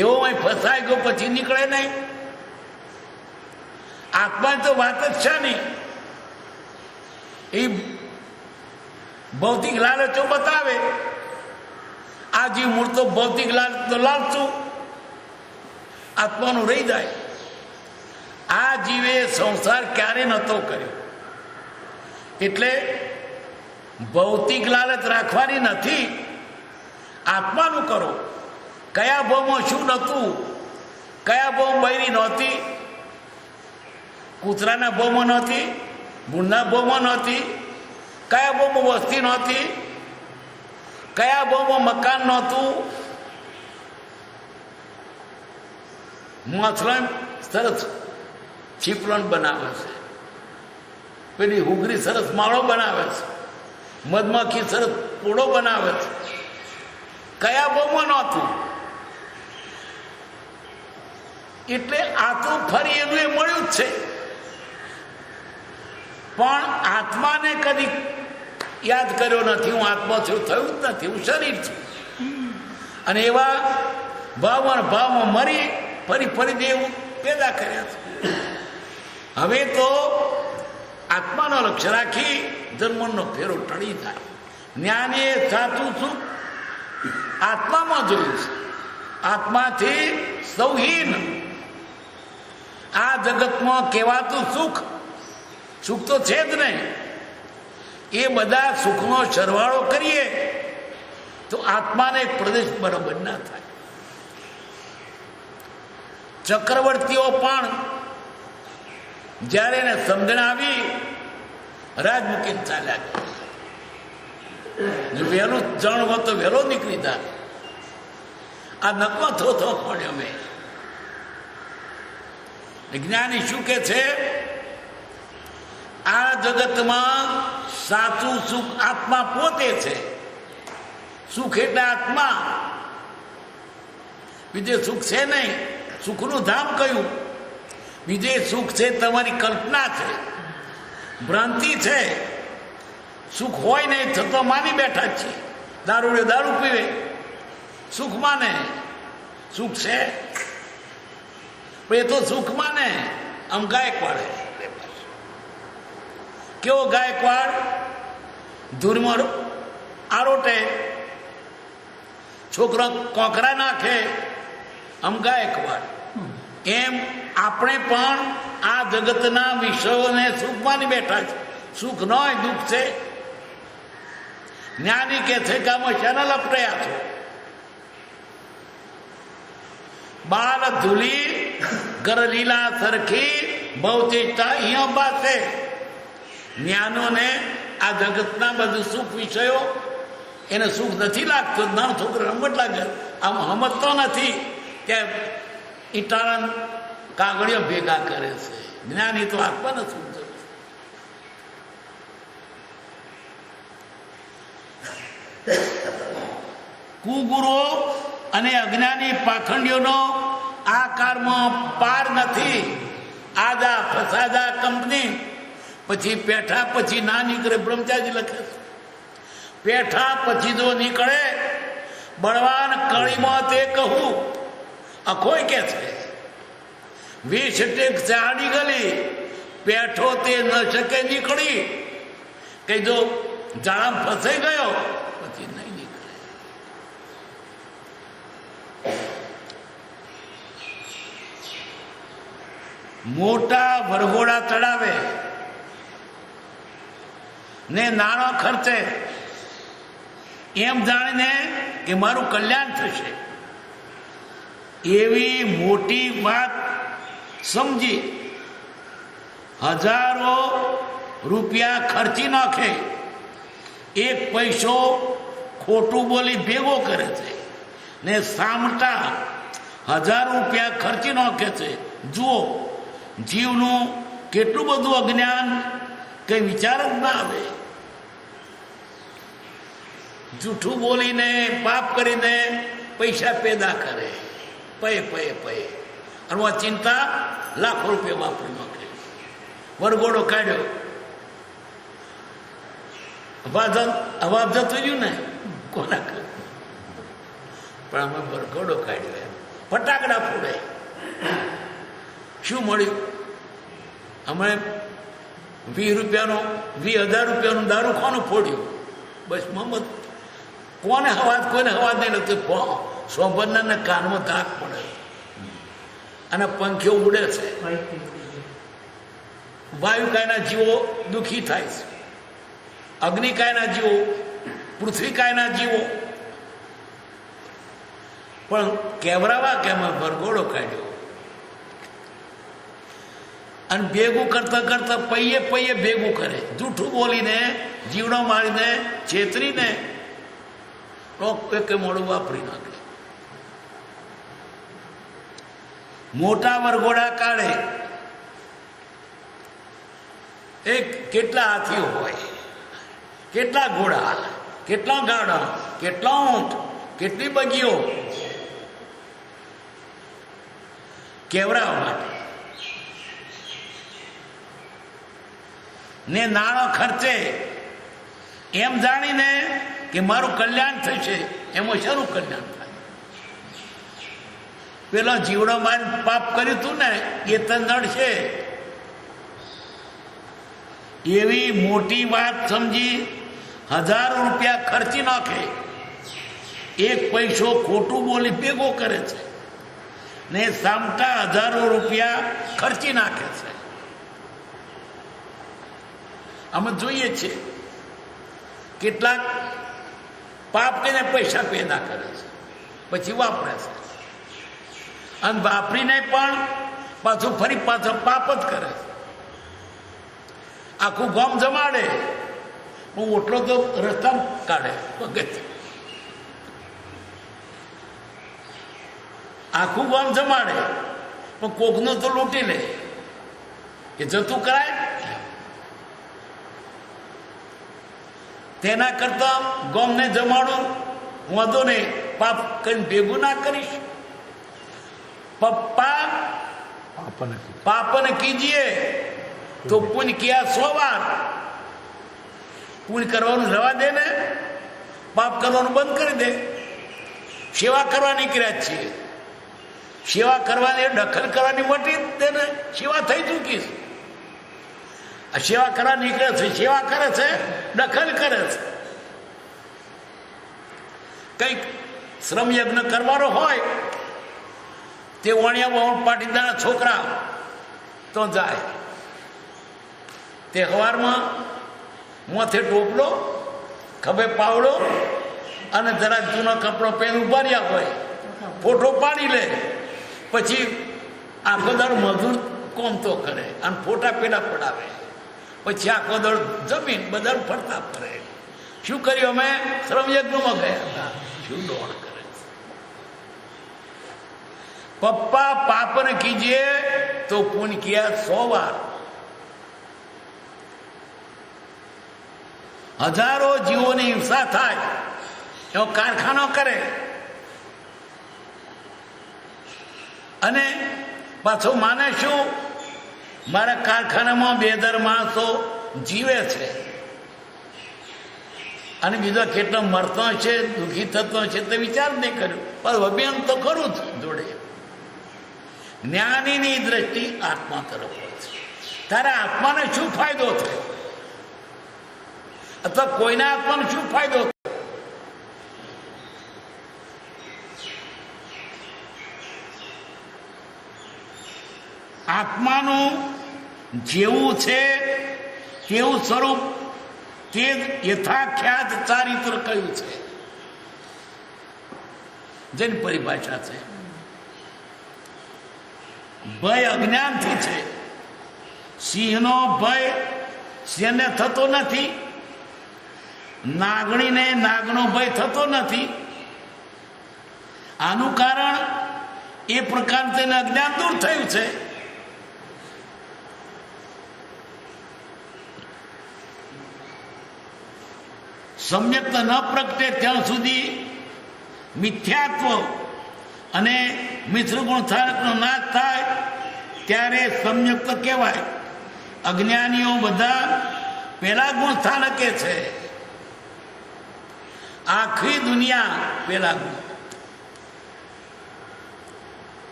એવો અહીં ફસાઈ ગયો પછી નીકળે નહીં. આત્મા તો વાત જ છે નહીં. એ ભૌતિક લાલચો બતાવે. આ જીવ મૂળ તો ભૌતિક લાલચું આત્માનું રહી જાય. આ જીવે સંસાર ક્યારે નહોતો કર્યો. એટલે ભૌતિક લાલચ રાખવાની નથી, આત્માનું કરો. કયા ભાવમાં શું નહોતું, કયા ભાવ બૈરી નહોતી, કૂતરાના ભાવમાં નહોતી, મૂળના ભાવમાં નહોતી, કયા ભાવમાં વસ્તી નહોતી, કયા ભાવમાં મકાન નહોતું. માછલા સરસ છીપલણ બનાવે છે, પેલી હુગરી સરસ માળો બનાવે છે, મધમાખી સરસ પૂડો બનાવે છે. કયા ભાવમાં નહોતું. એટલે આ તો ફરી એનું એ મળ્યું જ છે. પણ આત્માને કદી યાદ કર્યો નથી. હું આત્મા છું, થયું જ નથી. હું શરીર છું. અને એવા ભાવમાં મરી ફરી દેવ પેદા કર્યા છે. હવે તો આત્માનો લક્ષ્ય રાખી જન્મનો ફેરો ટળી જાય. જ્ઞાને સાચું શું આત્મામાં જોયું છે. આત્માથી સૌહીન આ જગતમાં કહેવાતું સુખ તો છે જ નહીં. એ બધા સુખનો સરવાળો કરીએ તો આત્માને એક પ્રદેશ બરાબર ના થાય. ચક્રવર્તીઓ પણ જ્યારે એને સમજણ આવી રાજ મૂકીને ચાલ્યા ગયા. વહેલું જણ હોત તો વહેલો નીકળી જાય. આ નકમાં થો પડ્યો મેં. વિજ્ઞાની શું કે છે? આ જગતમાં સાચું સુખ આત્મા પોતે છે. સુખ એટલે આત્મા, બીજે સુખ છે નહીં. સુખનું ધામ કયું? બીજે સુખ છે તમારી કલ્પના છે, ભ્રાંતિ છે. સુખ હોય નહીં થતો માની બેઠા જ છે. દારૂ પીવે સુખ માને સુખ છે, પણ એ તો સુખ માને આમ ગાયક વાળે. કેવો ગાયકવાડ ધૂળમાં આરોટે, છોકરો કોકરા નાખે, આમ ગાયકવાડ. એમ આપણે પણ આ જગતના વિષયોને સુખ માની બેઠા છે. સુખ ન હોય, દુઃખ છે. જ્ઞાની કે છે કે આમાં શાના લપટાયા છો? બાલ ધૂલી ઘર લીલા સરખી બહુચેષ્ટા અહીંયા બાસે. જ્ઞાનોને આ જગતના બધું સુખ વિષયો એને સુખ નથી લાગતું. નાનો છોકરો રમત લાગે, આમ સમજતો નથી કે ઈટાળા કાગળિયો ભેગા કરે છે. જ્ઞાની તો આત્માને સમજે. કુગુરો અને અજ્ઞાની પાખંડીઓનો આ કાળમાં પાર નથી. આદા ફસાદા કંપની પછી પેઠા પછી ના નીકળે. બ્રહ્મચારી લખે છે પેઠા પછી જો નીકળે બળવાન કળીમાં તે કહું. અખોય કે છે 20 ટેક ચાડી ગલી પેઠો તે ન શકે નીકળી. કઈ જો જાળામાં ફસાઈ ગયો પછી નહીં નીકળે. મોટા વરઘોડા ચડાવે ને નાણાં ખર્ચે એમ જાણીને કે મારું કલ્યાણ થશે એવી મોટી વાત સમજી હજારો રૂપિયા ખર્ચી નાખે. 1 પૈસો ખોટું બોલી ભેગો કરે છે ને સામટા 1000 રૂપિયા ખર્ચી નાખે છે. જુઓ જીવનું કેટલું બધું અજ્ઞાન, કઈ વિચાર જ ના આવે. જૂઠું બોલીને પાપ કરીને પૈસા પેદા કરે. પય પય પય અને આ ચિંતા લાખો રૂપિયા વાપરી નાખે. વરઘોડો કાઢ્યો, અવાજ જતું રહ્યું ને કોના કર. પણ અમે વરઘોડો કાઢ્યો, ફટાકડા ફોડે. શું મળ્યું? અમે 20 રૂપિયાનો 20,000 રૂપિયાનું દારૂ કોનું ફોડ્યું? બસ મોહમ્મદ કોને હવાજ, કોઈને હવાજ નહીં નથી. સોંભરના કાનમાં ધાક પડે અને પંખીઓ ઉડે છે. વાયુકાયના જીવો દુઃખી થાય છે. અગ્નિકાયના જીવો, પૃથ્વીકાયના જીવો. પણ કેવરાવા કે અમે વરઘોડો કાઢ્યો અને ભેગું કરતા કરતા પૈયે પૈયે ભેગું કરે. જૂઠું બોલીને, જીવડો મારીને, છેતરીને એક મોડું વાપરી નાખે. મોટા વરઘોડા કાઢે. કેટલા હાથીઓ હોય, કેટલા ઘોડા, કેટલા ગાડા, કેટલા ઊંટ, કેટલી બગીઓ કેવરાવા માટે. ને નાણાં ખર્ચે એમ જાણીને કે મારું કલ્યાણ થશે. એમાં શાનું કલ્યાણ થાય? પેલો જીવડો મારી પાપ કર્યું હતું ને એ તો નડશે. એવી મોટી વાત સમજી 1000 રૂપિયા ખર્ચી નાખે. 1 પૈસો ખોટું બોલી ભેગો કરે છે ને સામટા 1000 રૂપિયા ખર્ચી નાખે છે. અમે જોઈએ છીએ કેટલાક પાપ કરીને પૈસા પેદા કરે છે, પછી વાપરે છે અને વાપરીને પણ પાછું ફરી પાછો પાપ જ કરે છે. આખું ગામ જમાડે હું ઓટલો તો રસ્તા કાઢે પગેથી. આખું ગામ જમાડે પણ કોકનું તો લૂંટી લે. એ જતું કરાય. તેના કરતા ગામને જમાડું વાંધો નહીં, પાપ કરીને ભેગું ના કરીશ. પપ્પા પાપને કીજીએ તો પુण्य કિયા 100 વાર. પુण्य કરવાનું રવા દે ને, પાપ કરવાનું બંધ કરી દે. સેવા કરવા નીકળ્યા છીએ. સેવા કરવાની, દખલ કરવાની મટી દે ને, સેવા થઈ ચૂકીશ. આ સેવા કરવા નીકળે છે, સેવા કરે છે, દખલ કરે છે. કંઈક શ્રમ યજ્ઞ કરવાનો હોય તે વણિયા પાટીદારના છોકરા તો જાય. તે સવારમાં મોથે ટોપલો, ખભે પાવડો અને જરા જૂનો કપડો પહેરી ઉભા રહ્યા હોય, ફોટો પાડી લે. પછી આખો દર મજૂર કોમ તો કરે અને ફોટા પેલા પડાવે. પછી આખો દર જમીન બધા ફરતા ફરે. શું કર્યું? અમે શ્રમયજ્ઞમાં ગયા હતા. શું દોડ કરે? પપ્પા પાપને કીજીએ તો પુण्य किया 100 बार. હજારો જીવોની હિંસા થાય એવો કારખાનો કરે અને પાછો માને શું? મારા કારખાનામાં 2 માણસો જીવે છે અને બીજો કેટલો મરતો છે, દુઃખી થતો છે તે વિચાર નહીં કર્યો. પણ અભિયાન તો ખરું જ જોડે. જ્ઞાનીની દ્રષ્ટિ આત્મા તરફ હોય છે. તારા આત્માને શું ફાયદો થયો અથવા કોઈના આત્માને શું ફાયદો થયો? આત્માનું જેવું છે તેવું સ્વરૂપ, તે યથાખ્યાત ચારિત્ર કયું છે જેની પરિભાષા છે. ભય અજ્ઞાનથી છે. સિંહનો ભય સિંહને થતો નથી, નાગણીને નાગનો ભય થતો નથી. આનું કારણ એ પ્રકાર તેને અજ્ઞાન દૂર થયું છે. સમ્યક ન પ્રગટે ત્યાં સુધી મિથ્યાત્વ અને મિશ્ર ગુણસ્થાનકનો નાશ થાય ત્યારે સમ્યક કહેવાય. અજ્ઞાનીઓ બધા પેલા ગુણસ્થાનકે છે. આખી દુનિયા પેલા ગુણ.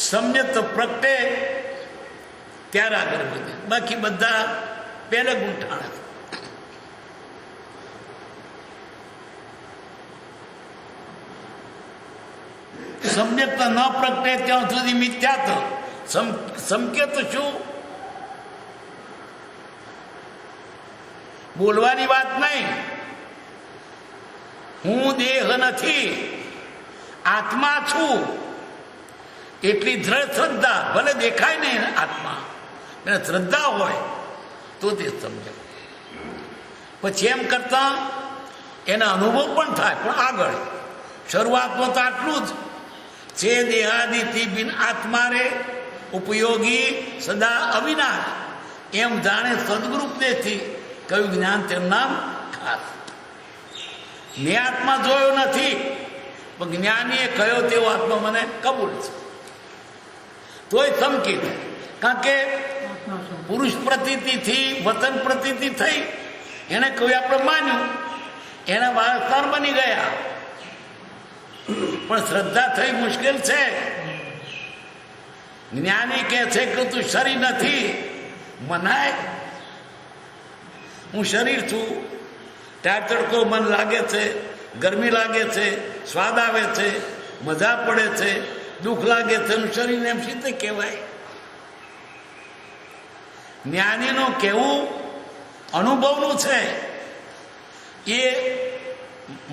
સમ્યક પ્રગટે ત્યારે આગળ વધે. બાકી બધા પેલા ગુણઠાણ. સમ્યકતા ન પ્રગટે ત્યાં સુધી મિથ્યાત્વ. સંકેત શું? બોલવાની વાત નહીં. હું દેહ નથી, આત્મા છું. એટલી દ્રઢ શ્રદ્ધા, ભલે દેખાય નહીં આત્મા, એને શ્રદ્ધા હોય તો તે સમજે. પછી એમ કરતા એના અનુભવ પણ થાય. પણ આગળ શરૂઆતમાં તો આટલું જ છે. દેહાદિથી બિન આત્મા રે ઉપયોગી સદા અવિનાશ. એમ જાણે સદગુરુપદેશથી કયું જ્ઞાન તેનું નામ ખાસ. મેં આત્મા જોયો નથી, પણ જ્ઞાનીએ કહ્યો તેવો આત્મા મને કબૂલ છે. તોય સંકેત, કારણ કે પુરુષ પ્રતીતિથી વતન પ્રતીતિ થઈ, એને કહ્યું આપણે માન્યું, એના વારસદાર બની ગયા. પણ શ્રદ્ધા થઈ મુશ્કેલ છે. જ્ઞાની કહે છે કે તું શરીર નથી. મનાય? હું શરીર છું. ટાઢ તડકો મન લાગે છે, ગરમી લાગે છે, સ્વાદ આવે છે, મજા પડે છે, દુઃખ લાગે છે. હું શરીરને એમ સીધે કહેવાય? જ્ઞાનીનું કહેવું અનુભવનું છે, એ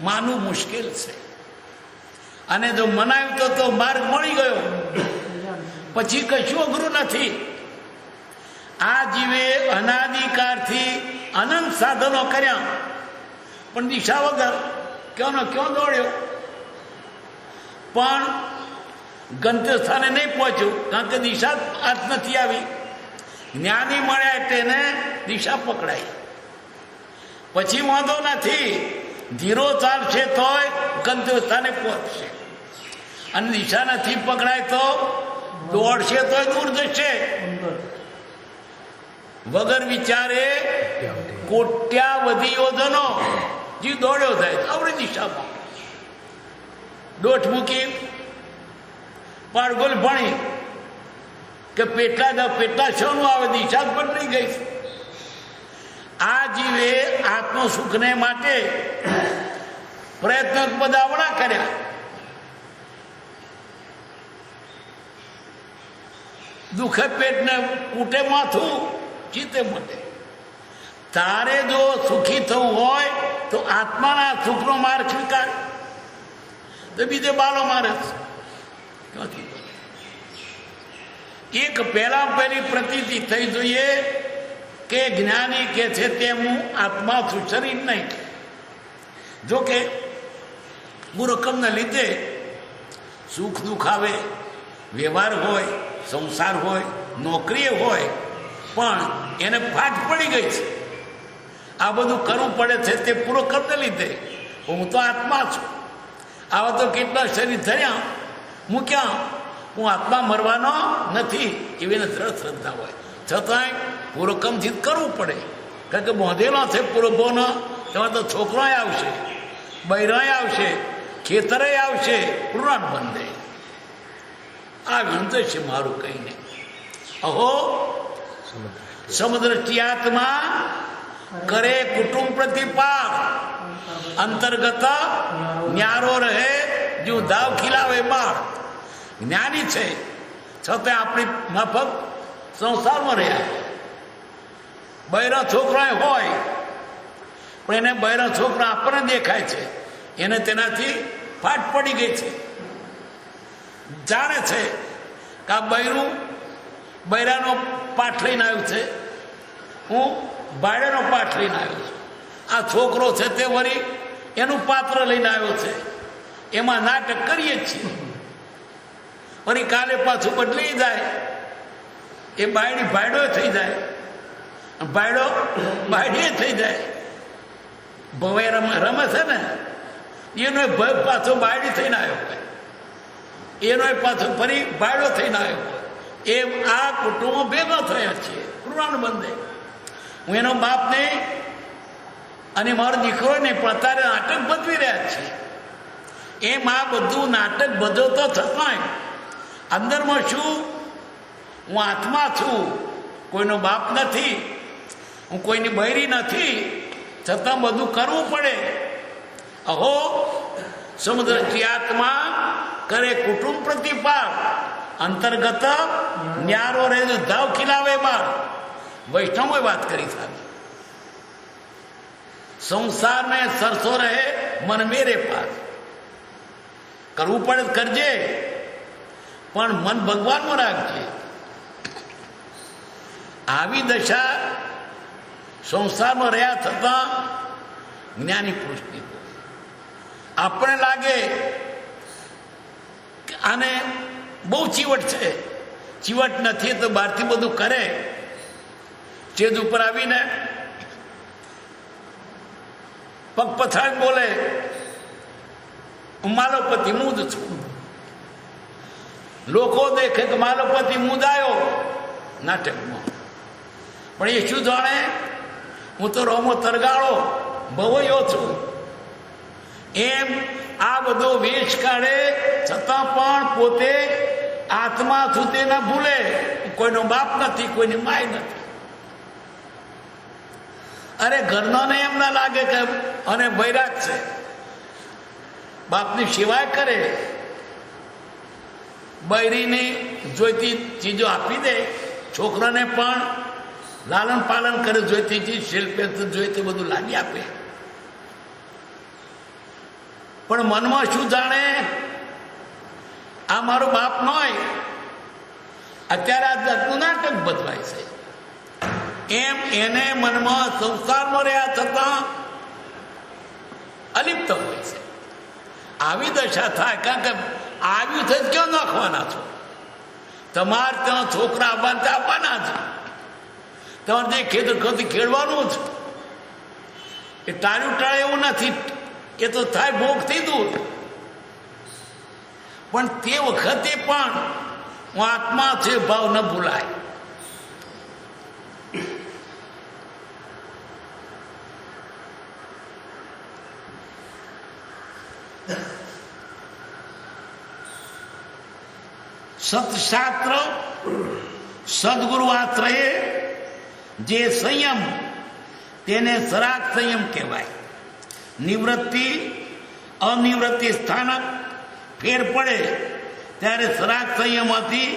માનવું મુશ્કેલ છે. અને જો મનાવ્યું તો માર્ગ મળી ગયો, પછી કશું અઘરું નથી. આ જીવે અનાદિકાળથી અનંત સાધનો કર્યા, પણ દિશા વગર ક્યાંનો ક્યાં દોડ્યો, પણ ગંતવ્ય સ્થાને નહીં પહોંચ્યું, કારણ કે દિશા હાથ નથી આવી. જ્ઞાની મળ્યા એટલે એને દિશા પકડાય. પછી વાંધો નથી, ધીરો ચાલશે તોય ગંતવ્ય સ્થાને પહોંચશે. અને દિશા નથી પકડાય તો દોડશે તોય દૂર જશે. વગર વિચારે કોટ્યાવધિ યોજનો જે દોડ્યો થાય આપણી દિશામાં. દોઢ મૂકી પાડગોલ ભણી કે પેટલા શોનું આવે, દિશા જ બદલી ગઈ છે. આ જીવે આત્મ સુખને માટે પ્રયત્નો બધાવડા કર્યા. દુઃખે પેટને કૂટે માથું, ચિત્તે મટે. તારે જો સુખી થવું હોય તો આત્માના સુખનો માર્ગ સ્વીકાર, તો બીજે બાલો મારે ક્યાંથી? એક પહેલી પ્રતીતિ થઈ જોઈએ કે જ્ઞાની કે છે તેમ હું આત્મા છું, શરીર નહીં. જોકે મૂર્ખમને લીધે સુખ દુઃખ આવે, વ્યવહાર હોય, સંસાર હોય, નોકરી હોય, પણ એને ફાટ પડી ગઈ છે. આ બધું કરવું પડે છે તે પૂરો કરીને લીધે હું તો આત્મા છું. આવા તો કેટલા શરીર થયા, હું ક્યાં? હું આત્મા મરવાનો નથી એવી દ્રઢ શ્રદ્ધા હોય, છતાંય પૂરકમથી કરવું પડે. કારણ કે બોંધેલો છે પૂરભોનો, તેમાં તો છોકરાય આવશે, બૈરાય આવશે, ખેતરે આવશે, પુરાણ બંધે આ વિનંતી છે મારું કહીને. અહો સમદ્રષ્ટિયાત્મા કરે કુટુંબ પ્રતિપાક, અંતર્ગત ન્યારો રહે જો દાવ ખીલાવે બાળ. જ્ઞાની છે છતાં આપણી માફક સંસારમાં રહ્યા. બૈરા છોકરા હોય પણ એને બૈરા છોકરા આપણને દેખાય છે, એને તેનાથી ફાટ પડી ગઈ છે. જાણે છે કે આ બૈરાનો પાઠ લઈને આવ્યું છે, હું બાયડાનો પાઠ લઈને આવ્યો છું. આ છોકરો છે તે વળી એનું પાત્ર લઈને આવ્યો છે, એમાં નાટક કરીએ જ છીએ. વળી કાલે પાછું બદલી જાય, એ બાયડી ભાયડો થઈ જાય, ભાયડો બાયડી થઈ જાય. ભવે રમે છે ને એનો ભય પાછો બાયડી થઈને આવ્યો, એનો પાછો ફરી ભાયડો થઈને આવ્યો. એમ આ કુટુંબો ભેગા થયા છીએ પુરાણ બંધે. હું એનો બાપ નહીં અને મારો દીકરો નહીં, પણ અત્યારે નાટક ભજવી રહ્યા છીએ. એમ આ બધું નાટક ભજવતો થતાંય અંદરમાં શું? હું આત્મા છું, કોઈનો બાપ નથી, હું કોઈની બૈરી નથી, છતાં બધું કરવું પડે. અહો સમુદ્રથી આત્મા કરે કુટુંબ પ્રતિપાક, અંતર્ગત ન્યારો રહે ધાવ ખીલાવે બાર. વૈષ્ણવોએ વાત કરી સાહેબ, સંસાર ને સરસો રહે મન મેરે પાસ. કરવું પડે કરજે, પણ મન ભગવાનમાં રાખજે. આવી દશા સંસારમાં રહ્યા છતાં જ્ઞાની પુરુષની. આપણે લાગે આને બહુ ચીવટ છે, ચીવટ નથી તો બહારથી બધું કરે. ચેદ ઉપર આવીને પગ પછાડ બોલે, હું માલોપતિ મુદ છું. લોકો દેખે કે માલોપતિ મુદાયો નાટકમાં, પણ એ શું જાણે હું તો રોમો તરગાળો ભવયો છું. એમ આ બધો વેશ કાઢે છતાં પણ પોતે આત્મા છું તે ના ભૂલે. કોઈનો બાપ નથી, કોઈની માય નથી. અરે ઘરનો એમ ના લાગે કે અને બૈરાગ છે, બાપની સેવાય કરે, બૈરીની જોઈતી ચીજો આપી દે, છોકરાને પણ લાલન પાલન કરે, જોઈતી ચીજ શિલ્પે જોઈતી બધું લાવી આપે. પણ મનમાં શું જાણે આ મારો બાપ ન હોય. અત્યારે આ જાતનું નાટક બદલાય છે. એમ એને મનમાં સંસારમાં રહ્યા છતાં અલિપ્ત હોય છે. આવી દશા થાય, કારણ કે આવ્યું છે ક્યાં નાખવાના છો? તમારે ત્યાં છોકરા આપવાના છે, તમારે જે ખેતર ખોથી ખેડવાનું જ. એ ટાળ્યું ટાળે એવું નથી, એ તો થાય ભોગથી દૂર. પણ તે વખતે પણ હું આત્મા છે ભાવ ન ભૂલાય. સત્શાસ્ત્ર સદગુરુ આશ્રયે જે સંયમ તેને સરાગ સંયમ કહેવાય. નિવૃત્તિ અનિવૃત્તિ સ્થાનક ફેર પડે ત્યારે સરાગ સંયમથી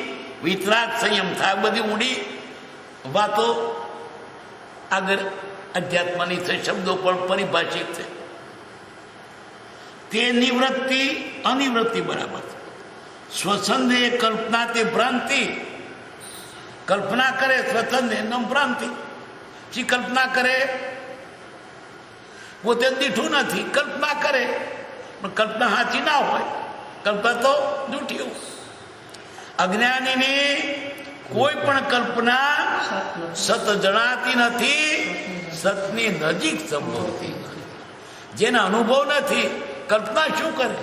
વિતરાગ સંયમ થાય. બધી ઊંડી વાતો આગળ અધ્યાત્મની છે, શબ્દો પણ પરિભાષિત છે. તે નિવૃત્તિ અનિવૃત્તિ બરાબર છે. સ્વચ્છંદ એ કલ્પના તે ભ્રાંતિ. કલ્પના કરે સ્વચ્છંદ એમ ભ્રાંતિ. જે કલ્પના કરે પોતે દીઠું નથી, કલ્પના કરે પણ કલ્પના સાચી ના હોય, કલ્પના તો જૂઠી હોય. અજ્ઞાનીની કોઈ પણ કલ્પના સત જણાતી નથી, સતની નજીક સંભવતી નથી. જેને અનુભવ નથી કલ્પના શું કરે?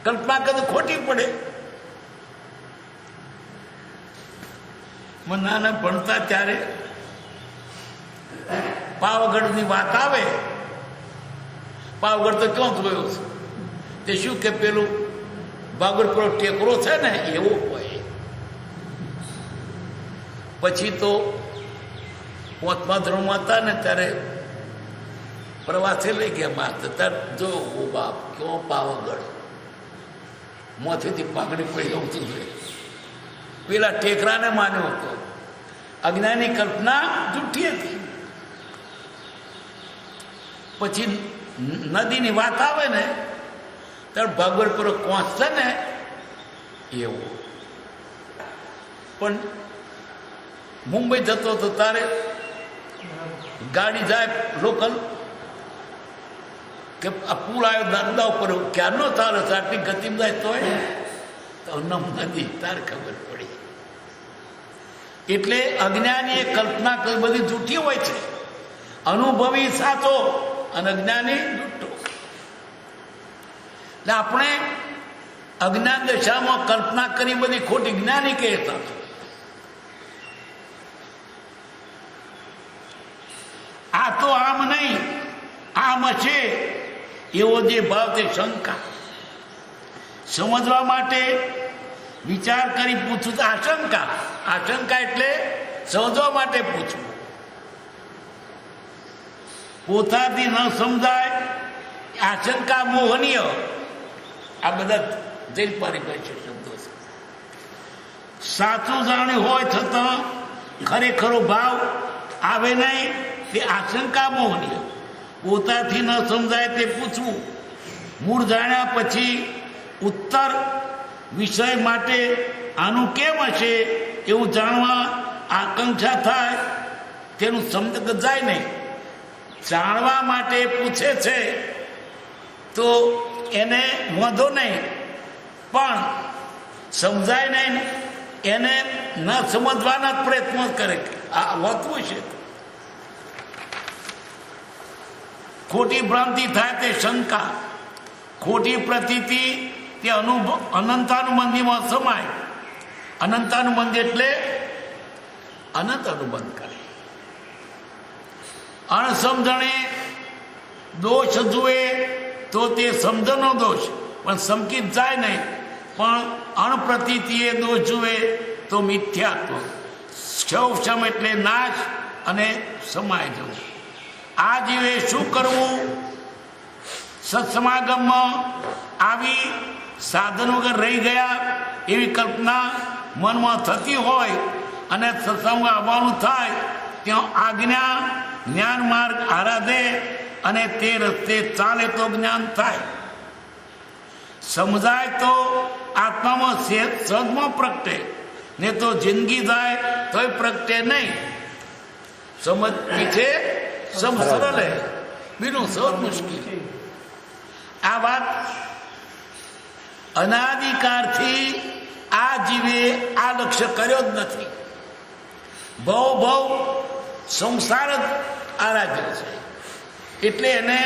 કલ્પના કરે ખોટી પડે. મને નાના ભણતા ત્યારે પાવાગઢની વાત આવે. પાવાગઢ તો ક્યાં જોયો છે? તે શું કે પેલું ભાગરપુર ટેકરો છે ને એવો હોય. પછી તો 5મા ધોરણમાં હતા ને ત્યારે પ્રવાસે લઈ ગયા માતા. ત્યારે જો બાપ કેવો પાવાગઢ, મોથેથી પાઘડી પડી આવતું જોઈએ. પેલા ટેકરાને માન્યો હતો. અજ્ઞાની કલ્પના જૂઠી હતી. પછી નદીની વાત આવે ને ત્યારે ભાગવતપુર પહોંચશે ને એવું. પણ મુંબઈ જતો હતો તારે ગાડી જાય લોકલ કે આ પુલ આવ્યો ધંધા ઉપર ક્યારનો ચાલે છે, આટલી ગતિમાં જાય તો નમ નદી તારે ખબર પડી. એટલે અજ્ઞાની એ કલ્પના કઈ બધી જૂઠી હોય છે. અનુભવી સાચો અને અજ્ઞાની જૂઠો. એટલે આપણે અજ્ઞાન દશામાં કલ્પના કરી બધી ખોટી, જ્ઞાની કે સાચો. આ તો આમ નહીં, આમ છે એવો જે ભાવ તે શંકા. સમજવા માટે વિચાર કરી પૂછવું તો આશંકા. આશંકા એટલે સમજવા માટે પૂછવું. પોતાથી ન સમજાય આશંકા મોહનીય. આ બધા જૈન પારિભાષિક શબ્દો છે. સાચું જાણ્યું હોય છતાં ખરેખરો ભાવ આવે નહીં તે આશંકા મોહનીય. પોતાથી ન સમજાય તે પૂછવું. મૂળ જાણ્યા પછી ઉત્તર વિષય માટે આનું કેમ હશે એવું જાણવા આકાંક્ષા થાય, તેનું સમજ જાય નહીં. જાણવા માટે પૂછે છે તો એને વાંધો નહીં, પણ સમજાય નહીં એને ન સમજવાના જ પ્રયત્નો કરે. આ વાંચવું છે. ખોટી ભ્રાંતિ થાય તે શંકા. ખોટી પ્રતીતિ તે અનુભવ અનંતાનુબંધીમાં સમાય. અનંતાનુબંધ એટલે અનંત અનુબંધ કરે. અણસમજણે દોષ જુએ તો તે સમજણનો દોષ, પણ સમકીત જાય નહીં. પણ અણપ્રતીતિએ દોષ જુએ તો મિથ્યાત્વ. ક્ષમ એટલે નાશ અને સમાય જવું. આ જીવે શું કરવું? સત્સમાગમમાં આવી સાધન વગર રહી ગયા એવી કલ્પના મનમાં થતી હોય અને સત્સંગ આવવાનું થાય ત્યાં આજ્ઞા જ્ઞાન માર્ગ આરાધે અને તે રસ્તે ચાલે તો જ્ઞાન થાય. સમજાય તો આત્મામાં સહજમાં પ્રગટે, ને તો જિંદગી જાય તોય પ્રગટે નહીં. સમજ પીછે સબ સરળ હે, બીનું સહજ મુશ્કેલ. આ વાત અનાદિકાળથી આ જીવે આ લક્ષ્ય કર્યો જ નથી. ભવ સંસાર જ આરાધ્ય છે. એટલે એને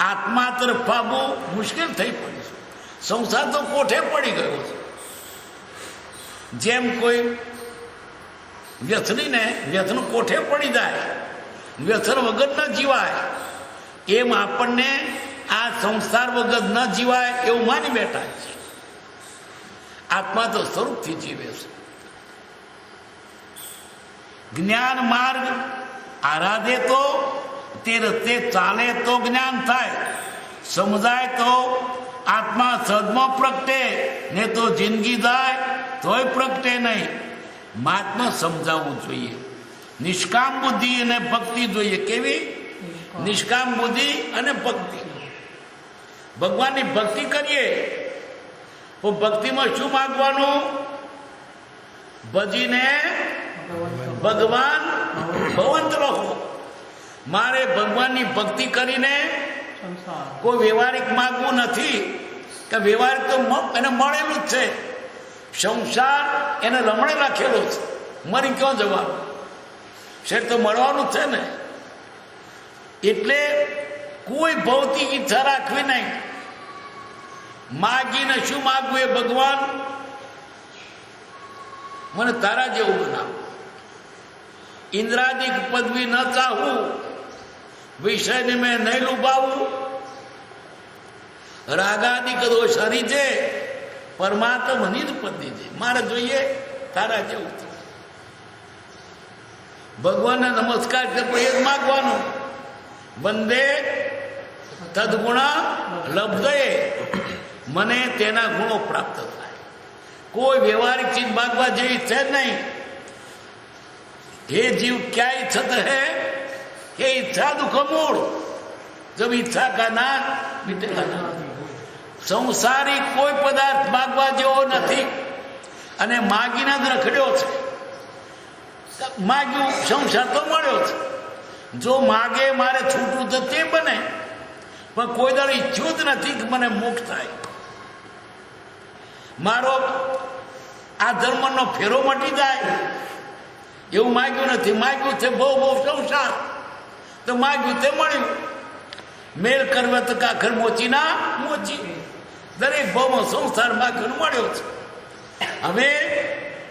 આત્મા તરફ ભાગવું મુશ્કેલ થઈ પડ્યું છે. સંસાર તો કોઠે પડી ગયો છે. જેમ કોઈ વ્યસનીને વ્યસન કોઠે પડી જાય, વ્યસન વગર ન જીવાય, એમ આપણને આ સંસાર વગર ન જીવાય એવું માની બેઠા છે. આત્મા તો સ્વરૂપથી જીવે છે. જ્ઞાન માર્ગ આરાધે તો તે રસ્તે ચાલે તો જ્ઞાન થાય, સમજાય તો આત્મા સદમાં પ્રગટે, ને તો જિંદગી જાય તોય પ્રગટે નહીં. મહાત્મા સમજાવવું જોઈએ. નિષ્કામ બુદ્ધિ અને ભક્તિ જોઈએ. કેવી? નિષ્કામ બુદ્ધિ અને ભક્તિ. ભગવાનની ભક્તિ કરીએ તો ભક્તિમાં શું માગવાનું? ભજીને ભગવાન ભવંત રહો. મારે ભગવાનની ભક્તિ કરીને કોઈ વ્યવહારિક માગવું નથી, કે વ્યવહારિક તો એને મળેલું જ છે. સંસાર એને રમણે રાખેલો છે, મરી ક્યાં જવાનું? શેઠ તો મળવાનું છે ને. એટલે કોઈ ભૌતિક ઈચ્છા રાખવી નહીં. માગીને શું માગવું? એ ભગવાન મને તારા જેવું બનાવ. ઇન્દ્રાદિક પદવી ન ચાહું, વિષયને મેં નહીં લુભાવું. રાગાદિક દોષ હરી છે, પરમાત્મા મને જ પદી છે. મારે જોઈએ તારા જેવું. ભગવાનને નમસ્કાર કરવો એ જ માગવાનું. વંદે તદગુણ લબ્ધે, મને તેના ગુણો પ્રાપ્ત થાય. કોઈ વ્યવહારિક ચીજ માગવા જેવી છે નહીં. હે જીવ ક્યાં ઈચ્છત હે, હે ઈચ્છા દુઃખ મૂળ, જબ ઈચ્છા કા ના મિટેગા ના. સંસારી કોઈ પદાર્થ માગવા જેવો નથી, અને માગીને જ રખડ્યો છે. માગ્યું સંસાર તો મળ્યો છે. જો માગે મારે છૂટવું તો તે બને, પણ કોઈ દર ઈચ્છ્યું જ નથી કે મને મોક્ષ થાય. મારો આ ધર્મનો ફેરો મટી જાય એવું માગ્યું નથી. માગ્યું છે બહુ બહુ સંસાર, તો માગ્યું તે મળ્યું. મેળ કરવા તો કાખર મોચી ના મોચી. દરેક ભાવમાં સંસાર માગ્યું મળ્યો છે. હવે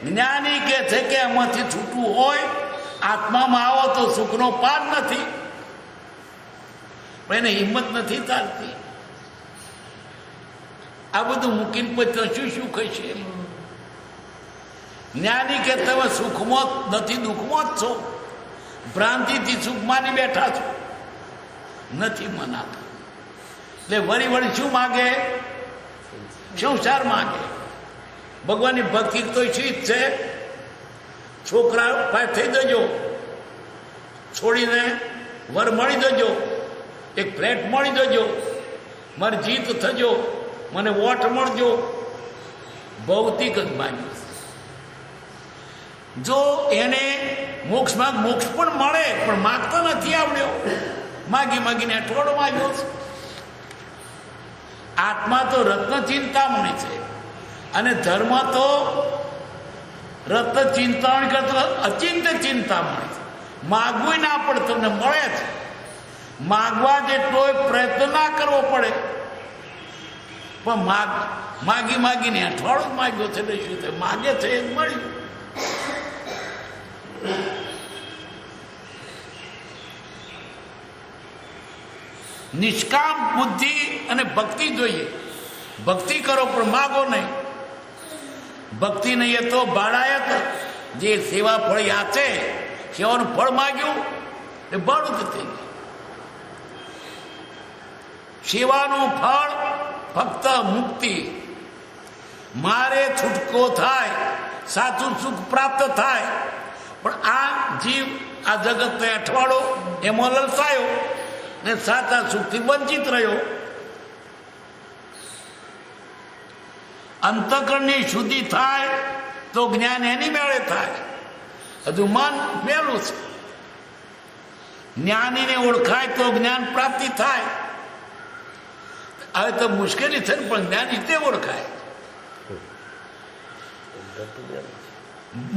જ્ઞાની કે છે કે આમાંથી છૂટવું હોય, આત્મામાં આવો તો સુખનો પાર નથી, પણ એને હિંમત નથી ચાલતી. આ બધું મૂકીને પછી શું શું કહેશે? જ્ઞાની કે તમે સુખમાં નથી, દુઃખમાં જ છો. ભ્રાંતિથી સુખ માની બેઠા છો, નથી મનાતા. એટલે વળી વળી શું માગે? સંસાર માગે. ભગવાનની ભક્તિ તો શું જ છે? છોકરા પાસ થઈ જજો, છોડીને વર મળી જજો, એક ફ્લેટ મળી જજો, મારી જીત થજો, મને વોટ મળજો. ભૌતિક જ માગ્યું. જો એને મોક્ષમાં મોક્ષ પણ મળે, પણ માગતો નથી આવડ્યો. માગી માગીને અઠવાડો માગ્યો છે. આત્મા તો રત્ન ચિંતામણી છે, અને ધર્મ તો રત્ન ચિંતામણી કરતો અચિંત ચિંતામણી છે. માગવું ના પડે, તમને મળે છે. માગવા જેટલો પ્રયત્ન ના કરવો પડે, પણ માગી માગીને અઠવાડું જ માગ્યો છે. એટલે શું થાય? માગે છે એ જ મળ્યું. નિષ્કામ બુદ્ધિ અને ભક્તિ જોઈએ. ભક્તિ કરો પણ માગો નહીં. ભક્તિ નહીં તો બાળાયત, જે સેવા ફળ યાચે, સેવાનું ફળ માગ્યું એ બળું જ થઈ ગયું. સેવાનું ફળ ફક્ત મુક્તિ. મારે છૂટકો થાય, સાચું સુખ પ્રાપ્ત થાય, પણ આ જીવ આ જગતને અઠવાડો એમાં લલચાયો ને સાચા સુખથી વંચિત રહ્યો. અંતઃકરણની શુદ્ધિ થાય તો જ્ઞાન એની મેળે થાય. હજુ મન મેલું છે. જ્ઞાનીને ઓળખાય તો જ્ઞાન પ્રાપ્તિ થાય. હવે તો મુશ્કેલી છે પણ જ્ઞાની તે ઓળખાય.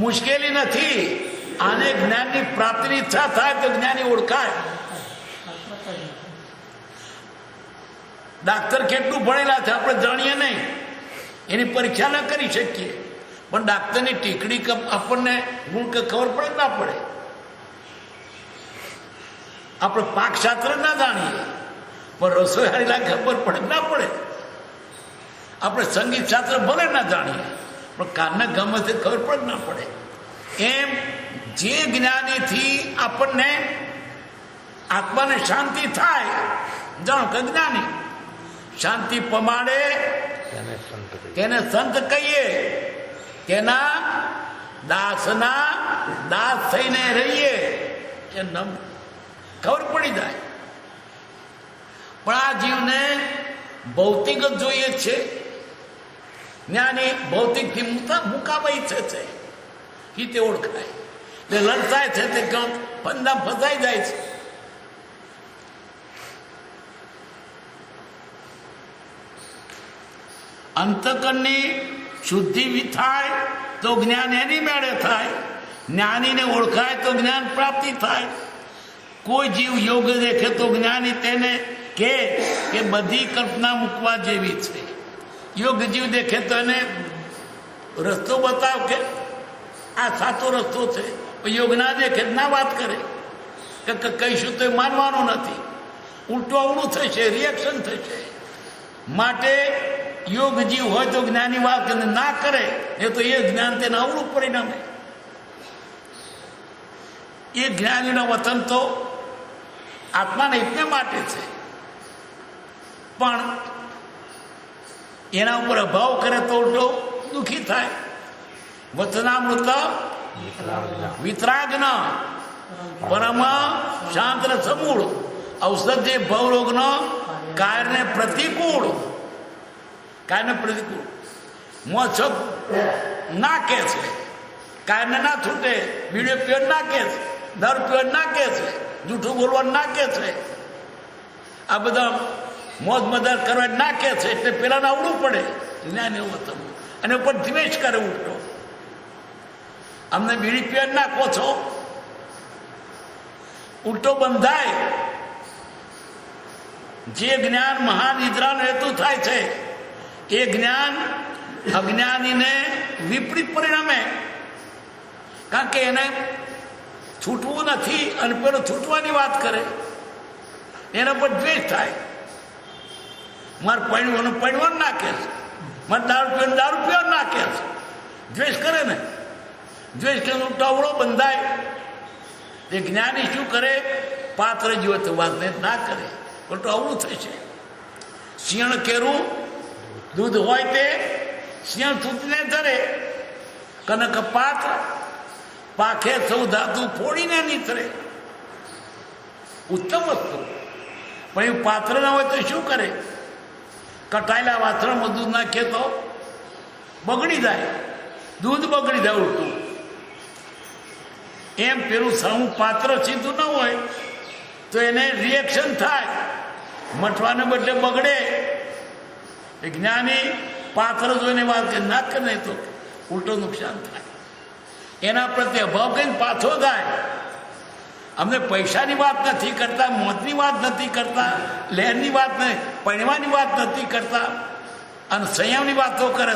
મુશ્કેલી નથી. આને જ્ઞાનની પ્રાપ્તિની ઈચ્છા થાય તો જ્ઞાની ઓળખાય. ડાક્ટર કેટલું ભણેલા છે આપણે જાણીએ નહીં, એની પરીક્ષા ના કરી શકીએ, પણ ડાક્ટરની ટીકડી આપણને ગુણ કે ખબર પડે ના પડે. આપણે પાકશાસ્ત્ર ના જાણીએ, પણ રસોઈ ખબર પડે ના પડે. આપણે સંગીત શાસ્ત્ર ભલે ના જાણીએ, પણ કાનને ગમે તે ખબર પડે ના પડે. એમ જે જ્ઞાનીથી આપણને આત્માને શાંતિ થાય, જાણો કે જ્ઞાની શાંતિ પમાડે તેને સંત કહીએ, તેના દાસના દાસ થઈને રહીએ, એ ખબર પડી જાય. પણ આ જીવને ભૌતિક જ જોઈએ છે. જ્ઞાની ભૌતિકથી મુકાવા ઈચ્છે છે, હિતે ઓળખાય, તે લડતાય છે, તે ફંદા ફસાઈ જાય છે. અંતકરની શુદ્ધિ થાય તો જ્ઞાન એની મેળે થાય, જ્ઞાનીને ઓળખાય તો જ્ઞાન પ્રાપ્તિ થાય. કોઈ જીવ યોગ દેખે તો જ્ઞાની તેને કે બધી કલ્પના મૂકવા જેવી છે. યોગ જીવ દેખે તો એને રસ્તો બતાવ કે આ સાચો રસ્તો છે. યોગ ના દેખે ના વાત કરે કે કહીશું તો માનવાનું નથી, ઉલટું અવળું થશે, રિએક્શન થશે. માટે યોગ જીવ હોય તો જ્ઞાની વાત ના કરે, એ તો એ જ્ઞાન તેને અવળું પરિણામે. એ જ્ઞાનીનો વતન તો આત્માને હિતને માટે છે, પણ એના ઉપર અભાવ કરે તો ઉલટો દુઃખી થાય. વચનામૃત વિતરાગ ન પરમ શાંત સમૂળ ઔષધિ ભવરોગનો કાયરને પ્રતિકૂળ. કાયરને પ્રતિકૂળ મોછક ના કે છે, કાયરને ના છૂટે, વિડીયો પીવર ના કે છે, દર પીવર ના કે છે, જૂઠું બોલવા ના કે છે, આ બધા મોજ મદર કરવા ના કે છે. એટલે પેલાને અવળું પડે જ્ઞાન એવું હતું, અને ઉપર દ્વેષ કરે ઉલટો. અમને બીડી પીવર નાખો છો, ઉલટો બંધાય. જે જ્ઞાન મહાનિદ્રાનો હેતુ થાય છે, એ જ્ઞાન અજ્ઞાનીને વિપરીત પરિણામે. કારણ કે એને છૂટવું નથી, અને પેલો છૂટવાની વાત કરે, એના પર દ્વેષ થાય. મારે પૈણવાનું નાખે છે, મારે દારૂ પીવા નાખે છે, દ્વેષ કરે ને. દ્વેષ કે ઉલટાવડો બંધાય. એ જ્ઞાની શું કરે, પાત્ર જેવો તો વાતને ના કરે, ઉલટો અવળું થશે. શિયણ કેરું દૂધ હોય તે શિયણ સૂચને ધરે, કનક પાત્ર પાખે સૌ ધાતુ ફોડીને નીતરે. ઉત્તમ વસ્તુ. પણ એવું પાત્ર ના હોય તો શું કરે, કટાયેલા વાસણમાં દૂધ નાખીએ તો બગડી જાય, દૂધ બગડી જાય ઉલટું. એમ પેલું સામું પાત્ર સીધું ન હોય તો એને રિએક્શન થાય, મટવાને બદલે બગડે. જ્ઞાની પાત્ર જોઈને વાત ના કરે નહીં તો ઉલટો નુકસાન થાય. એના પ્રત્યે અભાવ કહીને પાછો થાય. અમને પૈસાની વાત નથી કરતા, મોતની વાત નથી કરતા, લહેરની વાત નહીં, પૈણવાની વાત નથી કરતા, અને સંયમની વાતો કરે,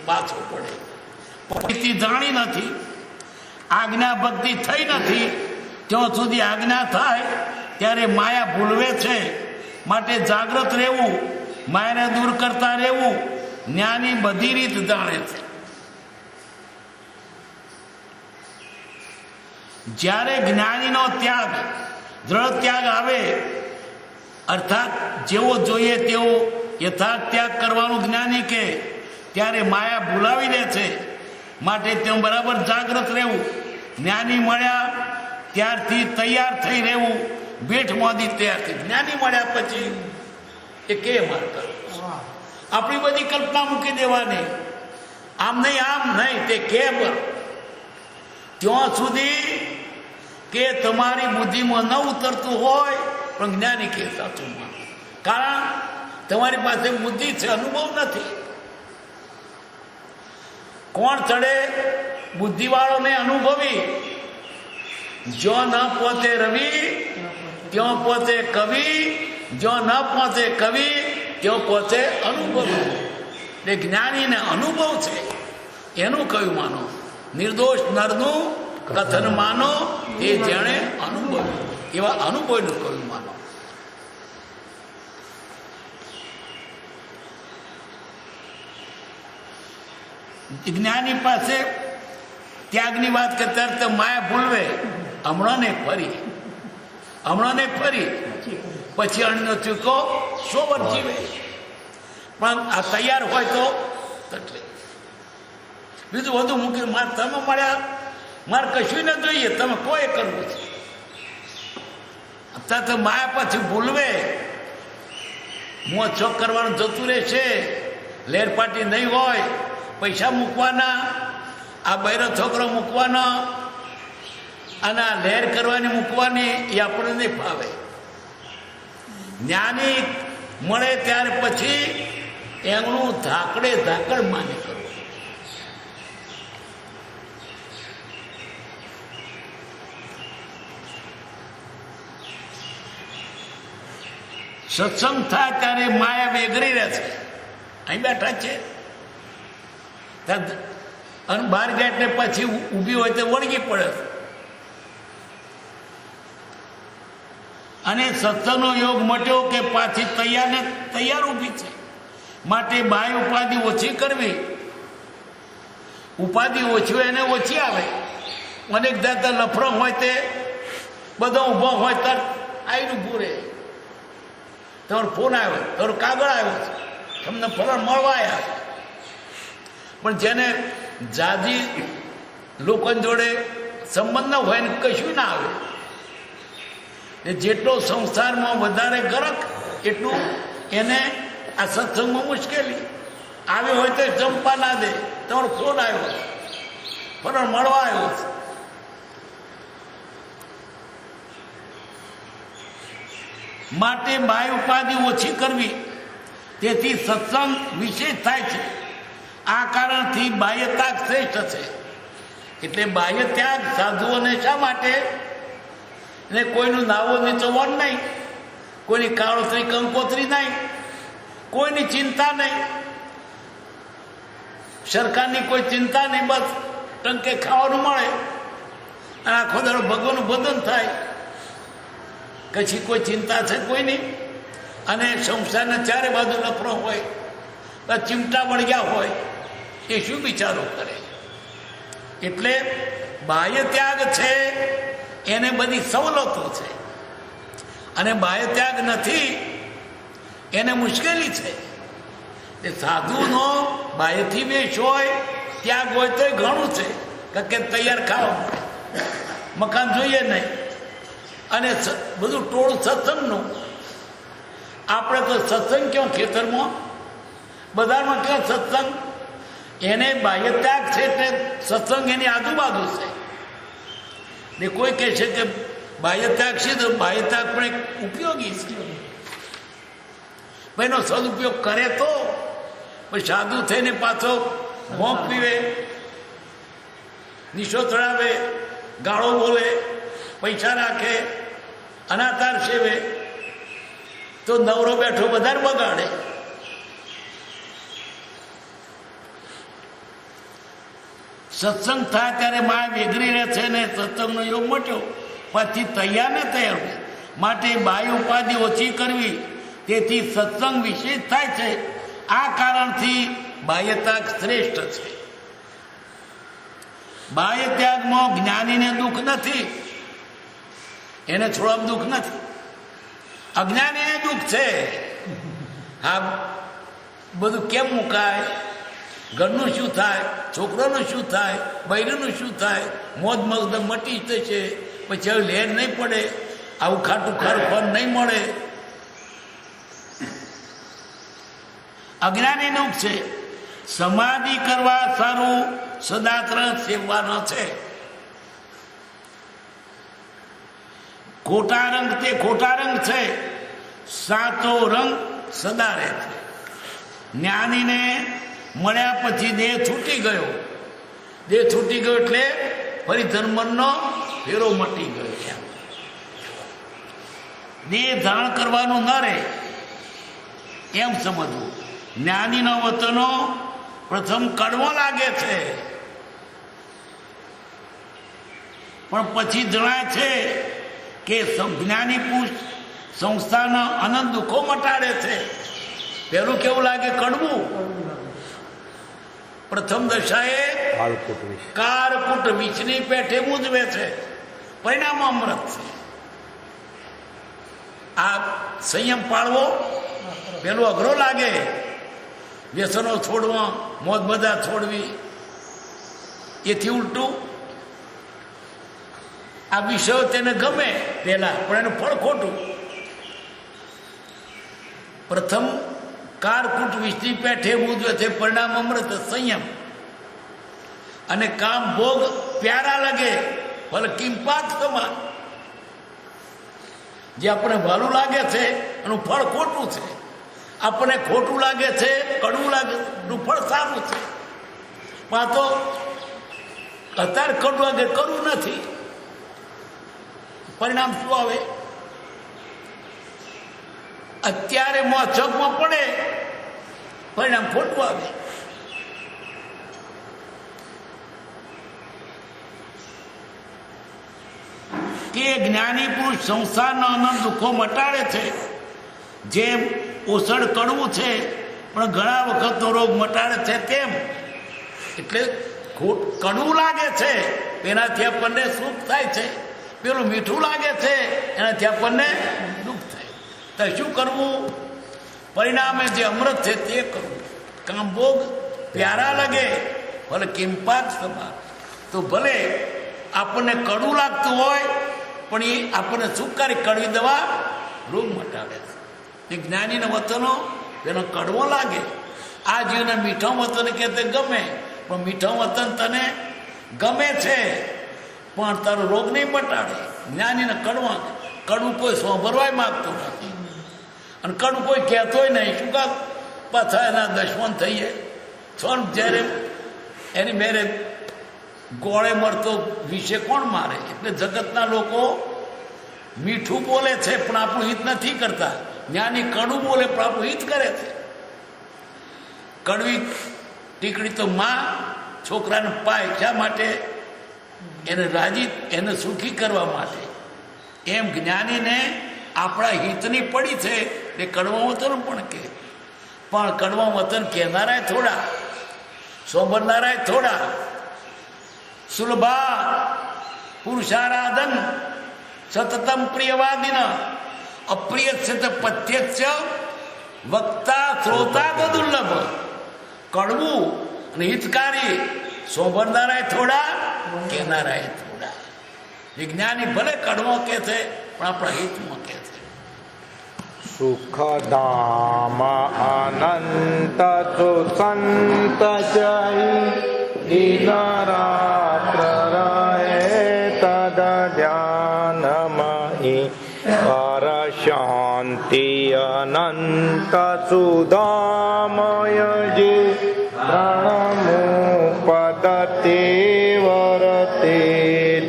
પાછો પડે. પતિ જાણી નથી, આજ્ઞા ભક્તિ થઈ નથી, ત્યાં સુધી આજ્ઞા થાય ત્યારે માયા ભૂલવે છે. માટે જાગૃત રહેવું, માયાને દૂર કરતા રહેવું. જ્ઞાની બધી રીત જાણે છે. જ્યારે જ્ઞાનીનો ત્યાગ, દ્રઢ ત્યાગ આવે, અર્થાત જેવો જોઈએ તેવો યથાર્થ ત્યાગ કરવાનું જ્ઞાની કે, ત્યારે માયા ભૂલાવી દે છે. માટે તેમ બરાબર જાગૃત રહેવું. જ્ઞાની મળ્યા ત્યારથી તૈયાર થઈ રહેવું, ભેટ મોદી તૈયાર થઈ. જ્ઞાની મળ્યા પછી એ કે મારતા આપણી બધી કલ્પના મૂકી દેવાની, આમ નહીં આમ નહીં, તે કેમ ત્યાં સુધી કે તમારી બુદ્ધિમાં ન ઉતરતું હોય, પણ જ્ઞાની કે સાચું માનો. કારણ તમારી પાસે બુદ્ધિ છે, અનુભવ નથી. કોણ ચડે, બુદ્ધિવાળો ને અનુભવી. જો ન પોતે રવિ ત્યો પોતે કવિ, જો ન પોતે કવિ ત્યો પોતે અનુભવી. એટલે જ્ઞાનીને અનુભવ છે, એનું કયું માનો. નિર્દોષ નરનું કથન માનો, એ જેણે અનુભવ્યું, એવા અનુભવનું કયું માનો. જ્ઞાની પાસે ત્યાગની વાત કરતા તો માયા ભૂલવે હમણાં ને ફરી પછી અન્ન ચૂકો 100 વર્ષ જીવે. પણ આ તૈયાર હોય તો તકલીફ. બીજું બધું મૂકી મારે તમે મળ્યા, મારે કશું ન જોઈએ, તમે કોઈ કરવું છે. અત્યારે તો માયા પછી ભૂલવે મોં ચોક કરવાનું જતું રહેશે. લેર પાટી નહીં હોય, પૈસા મૂકવાના, આ બૈરો છોકરો મૂકવાનો અને આ લહેર કરવાની મૂકવાની એ આપણે નહીં ફાવે. જ્ઞાની મળે ત્યાર પછી એમનું ધાકડ માની કરવું. સત્સંગ થાય ત્યારે માયા વેગરી રહે છે. અહીં બેઠા છે અને બહાર ગયા એટલે પછી ઊભી હોય તો વળગી પડે. અને સત્સંગનો યોગ મટ્યો કે પાછી તૈયાર ઊભી છે. માટે બાહ્ય ઉપાધિ ઓછી કરવી. ઉપાધિ ઓછી હોય એને ઓછી આવે. અનેક જાતના લફડો હોય તે બધો ઊભો હોય તર આવીને ઊભું રહે. તમારો ફોન આવ્યો, તમારો કાગળ આવ્યો, તમને ફરણ મળવા આવ્યા. પણ જેને જાજી લોકો જોડે સંબંધ ન હોય ને કશું ના આવે. જેટલો સંસારમાં વધારે ગરક એટલું એને આ સત્સંગમાં મુશ્કેલી. આવ્યો હોય તો જંપા ના દે. તમારો ફોન આવ્યો, ફરણ મળવા આવ્યો. માટે બાહ્ય ઉપાધિ ઓછી કરવી. તેથી સત્સંગ વિશેષ થાય છે. આ કારણથી બાહ્ય ત્યાગ શ્રેષ્ઠ છે. એટલે બાહ્ય ત્યાગ સાધુઓને શા માટે? ને કોઈનું નાવો નીચવવાનું નહીં, કોઈની કાળોતરી કંકોત્રી નહીં, કોઈની ચિંતા નહીં, સરકારની કોઈ ચિંતા નહીં. બસ ટંકે ખાવાનું મળે અને આખો દાડો ભગવાનનું ભજન થાય. કશી કોઈ ચિંતા છે કોઈ નહીં. અને સંસારના ચારે બાજુ લફડો હોય, ચીમટા વળગ્યા હોય, એ શું વિચારો કરે? એટલે બાહ્ય ત્યાગ છે એને બધી સવલતો છે, અને બાહ્ય ત્યાગ નથી એને મુશ્કેલી છે. એ સાધુનો બાહ્યથી વેશ હોય, ત્યાગ હોય તો ઘણું છે. કે તૈયાર ખાવા મળે, મકાન જોઈએ નહીં, અને બધું ટોળું સત્સંગનું. આપણે તો સત્સંગ ક્યાં ખેતરમાં, બજારમાં ક્યાં સત્સંગ? એને બાહ્ય ત્યાગ છે એટલે સત્સંગ એની આજુબાજુ છે. ને કોઈ કહે છે કે બાહ્ય ત્યાગ છે, તો બાહ્ય ત્યાગ પણ એક ઉપયોગી છે. એનો સદુપયોગ કરે તો પછી સાધુ થઈને પાછો મોં પીવે, નિશો ચડાવે, ગાળો બોલે, પૈસા રાખે, અનાચાર સેવે, તો નવરો બેઠો વધારે બગાડે. સત્સંગ થાય ત્યારે માયા વેગરી રહે છે ને સત્સંગનો યોગ મટ્યો પછી તૈયાર ને તૈયાર. માટે બાહ્ય ઉપાધિ ઓછી કરવી. તેથી સત્સંગ વિશેષ થાય છે. આ કારણથી બાહ્ય ત્યાગ શ્રેષ્ઠ છે. બાહ્ય ત્યાગમાં જ્ઞાનીને દુઃખ નથી, એને છોડવામાં દુઃખ નથી. અજ્ઞાનીને દુઃખ છે. આ બધું કેમ મુકાય, ઘરનું શું થાય, છોકરાનું શું થાય, બૈરીનું શું થાય, મોજ મગદ મટી જશે, પછી હવે લહેર નહીં પડે, આવું ખાટું ખારું ફળ નહીં મળે. અજ્ઞાની દુઃખ છે. સમાધિ કરવા સારું સદાગ્રહ સેવવાનો છે. ખોટા રંગ તે ખોટા રંગ છે, સાચો રંગ સદા રહે છે. જ્ઞાનીને મળ્યા પછી દેહ છૂટી ગયો. દેહ છૂટી ગયો એટલે ફરી ધર્મનો ફેરો મટી ગયો. દેહ ધારણ કરવાનું ન રહે એમ સમજવું. જ્ઞાનીનો વતનો પ્રથમ કડવો લાગે છે, પણ પછી જણાય છે કે જ્ઞાની પુરુષ સંસ્થાના અનંત દુઃખો મટાડે છે. પેલું કેવું લાગે? કડવું. પ્રથમ દશાએ કારકૂટ વિષની પેઠે મૂજવે છે, પરિણામ અમૃત છે. આ સંયમ પાળવો પેલું અઘરો લાગે, વ્યસનો છોડવા, મોજ મજા છોડવી. એથી ઉલટું આ વિષયો તેને ગમે પેલા, પણ એનું ફળ ખોટું. પ્રથમ કારકૂટ વિષની પેઠે મૂજવે છે, પરિણામ અમૃત સંયમ. અને કામ ભોગ પ્યારા લગે ભલે કિંપાત સમાન. જે આપણને ભાલું લાગે છે એનું ફળ ખોટું છે, આપણને ખોટું લાગે છે, કડવું લાગે એનું ફળ સારું છે. પણ તો અત્યારે કડવું લાગે, કરવું નથી, પરિણામ શું આવે? અત્યારે મોચકમાં પડે, પરિણામ ખોટું આવે. કે જ્ઞાની પુરુષ સંસારના અનંત દુઃખો મટાડે છે. જેમ ઓસડ કડવું છે પણ ઘણા વખતનો રોગ મટાડે છે, તેમ એટલે કડવું લાગે છે એનાથી આપણને સુખ થાય છે, પેલું મીઠું લાગે છે એનાથી આપણને દુઃખ થાય. તો શું કરવું? પરિણામે જે અમૃત છે તે કરવું. કામ ભોગ પ્યારા લગે ભલે કિંપાત સમાન. તો ભલે આપણને કડવું લાગતું હોય પણ એ આપણને સુખકારી કડવી દવા રોગ મટાડે છે. જ્ઞાનીના વચનો એનો કડવો લાગે. આ જીવને મીઠો વચન કે તે ગમે, પણ મીઠો વચન તને ગમે છે પણ તારો રોગ નહીં મટાડે. જ્ઞાનીને કડવું કોઈ સાંભળવાય માગતું નથી, અને કડવું કોઈ કહેતોય નહીં. શું કામ? પાછા એના દુશ્મન થઈએ. છોન જ્યારે એની મેરે ગોળે મળતો વિશે કોણ મારે? એટલે જગતના લોકો મીઠું બોલે છે પણ આપણું હિત નથી કરતા. જ્ઞાની કડવું બોલે પણ આપણું હિત કરે છે. કડવી ટીકડી તો માં છોકરાને પાય શા માટે? એને રાજી, એને સુખી કરવા માટે. એમ જ્ઞાનીને આપણા હિતની પડી છે એ કડવા વતન પણ કહે. પણ કડવા વતન કહેનારાય થોડા, સોંભરનારાય થોડા. સુલભા પુરુષારાધન સતતમ પ્રિયવાદિન અપ્રિય પથ્યક્ષ વક્તા શ્રોતા તો દુર્લભ. કડવું અને હિતકારી સોંભરનારાય થોડા, કહેનારાય થોડા. વિજ્ઞાની ભલે કડવો કે છે પણ આપણા હિતમાં કે છે. સુખધામ અનંત સુસંત દિન રાત્ર રહે તદ ધ્યાનમયી પર શાંતિ અનંત સુધામય જે પ્રણમુપદતે વરતે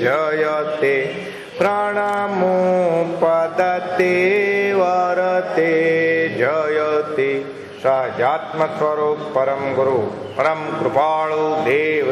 જયતે પ્રણમુપદતે વરતે જયતે. સહજાત્મ સ્વરૂપ પરમ ગુરુ પરમ કૃપાળુ દેવ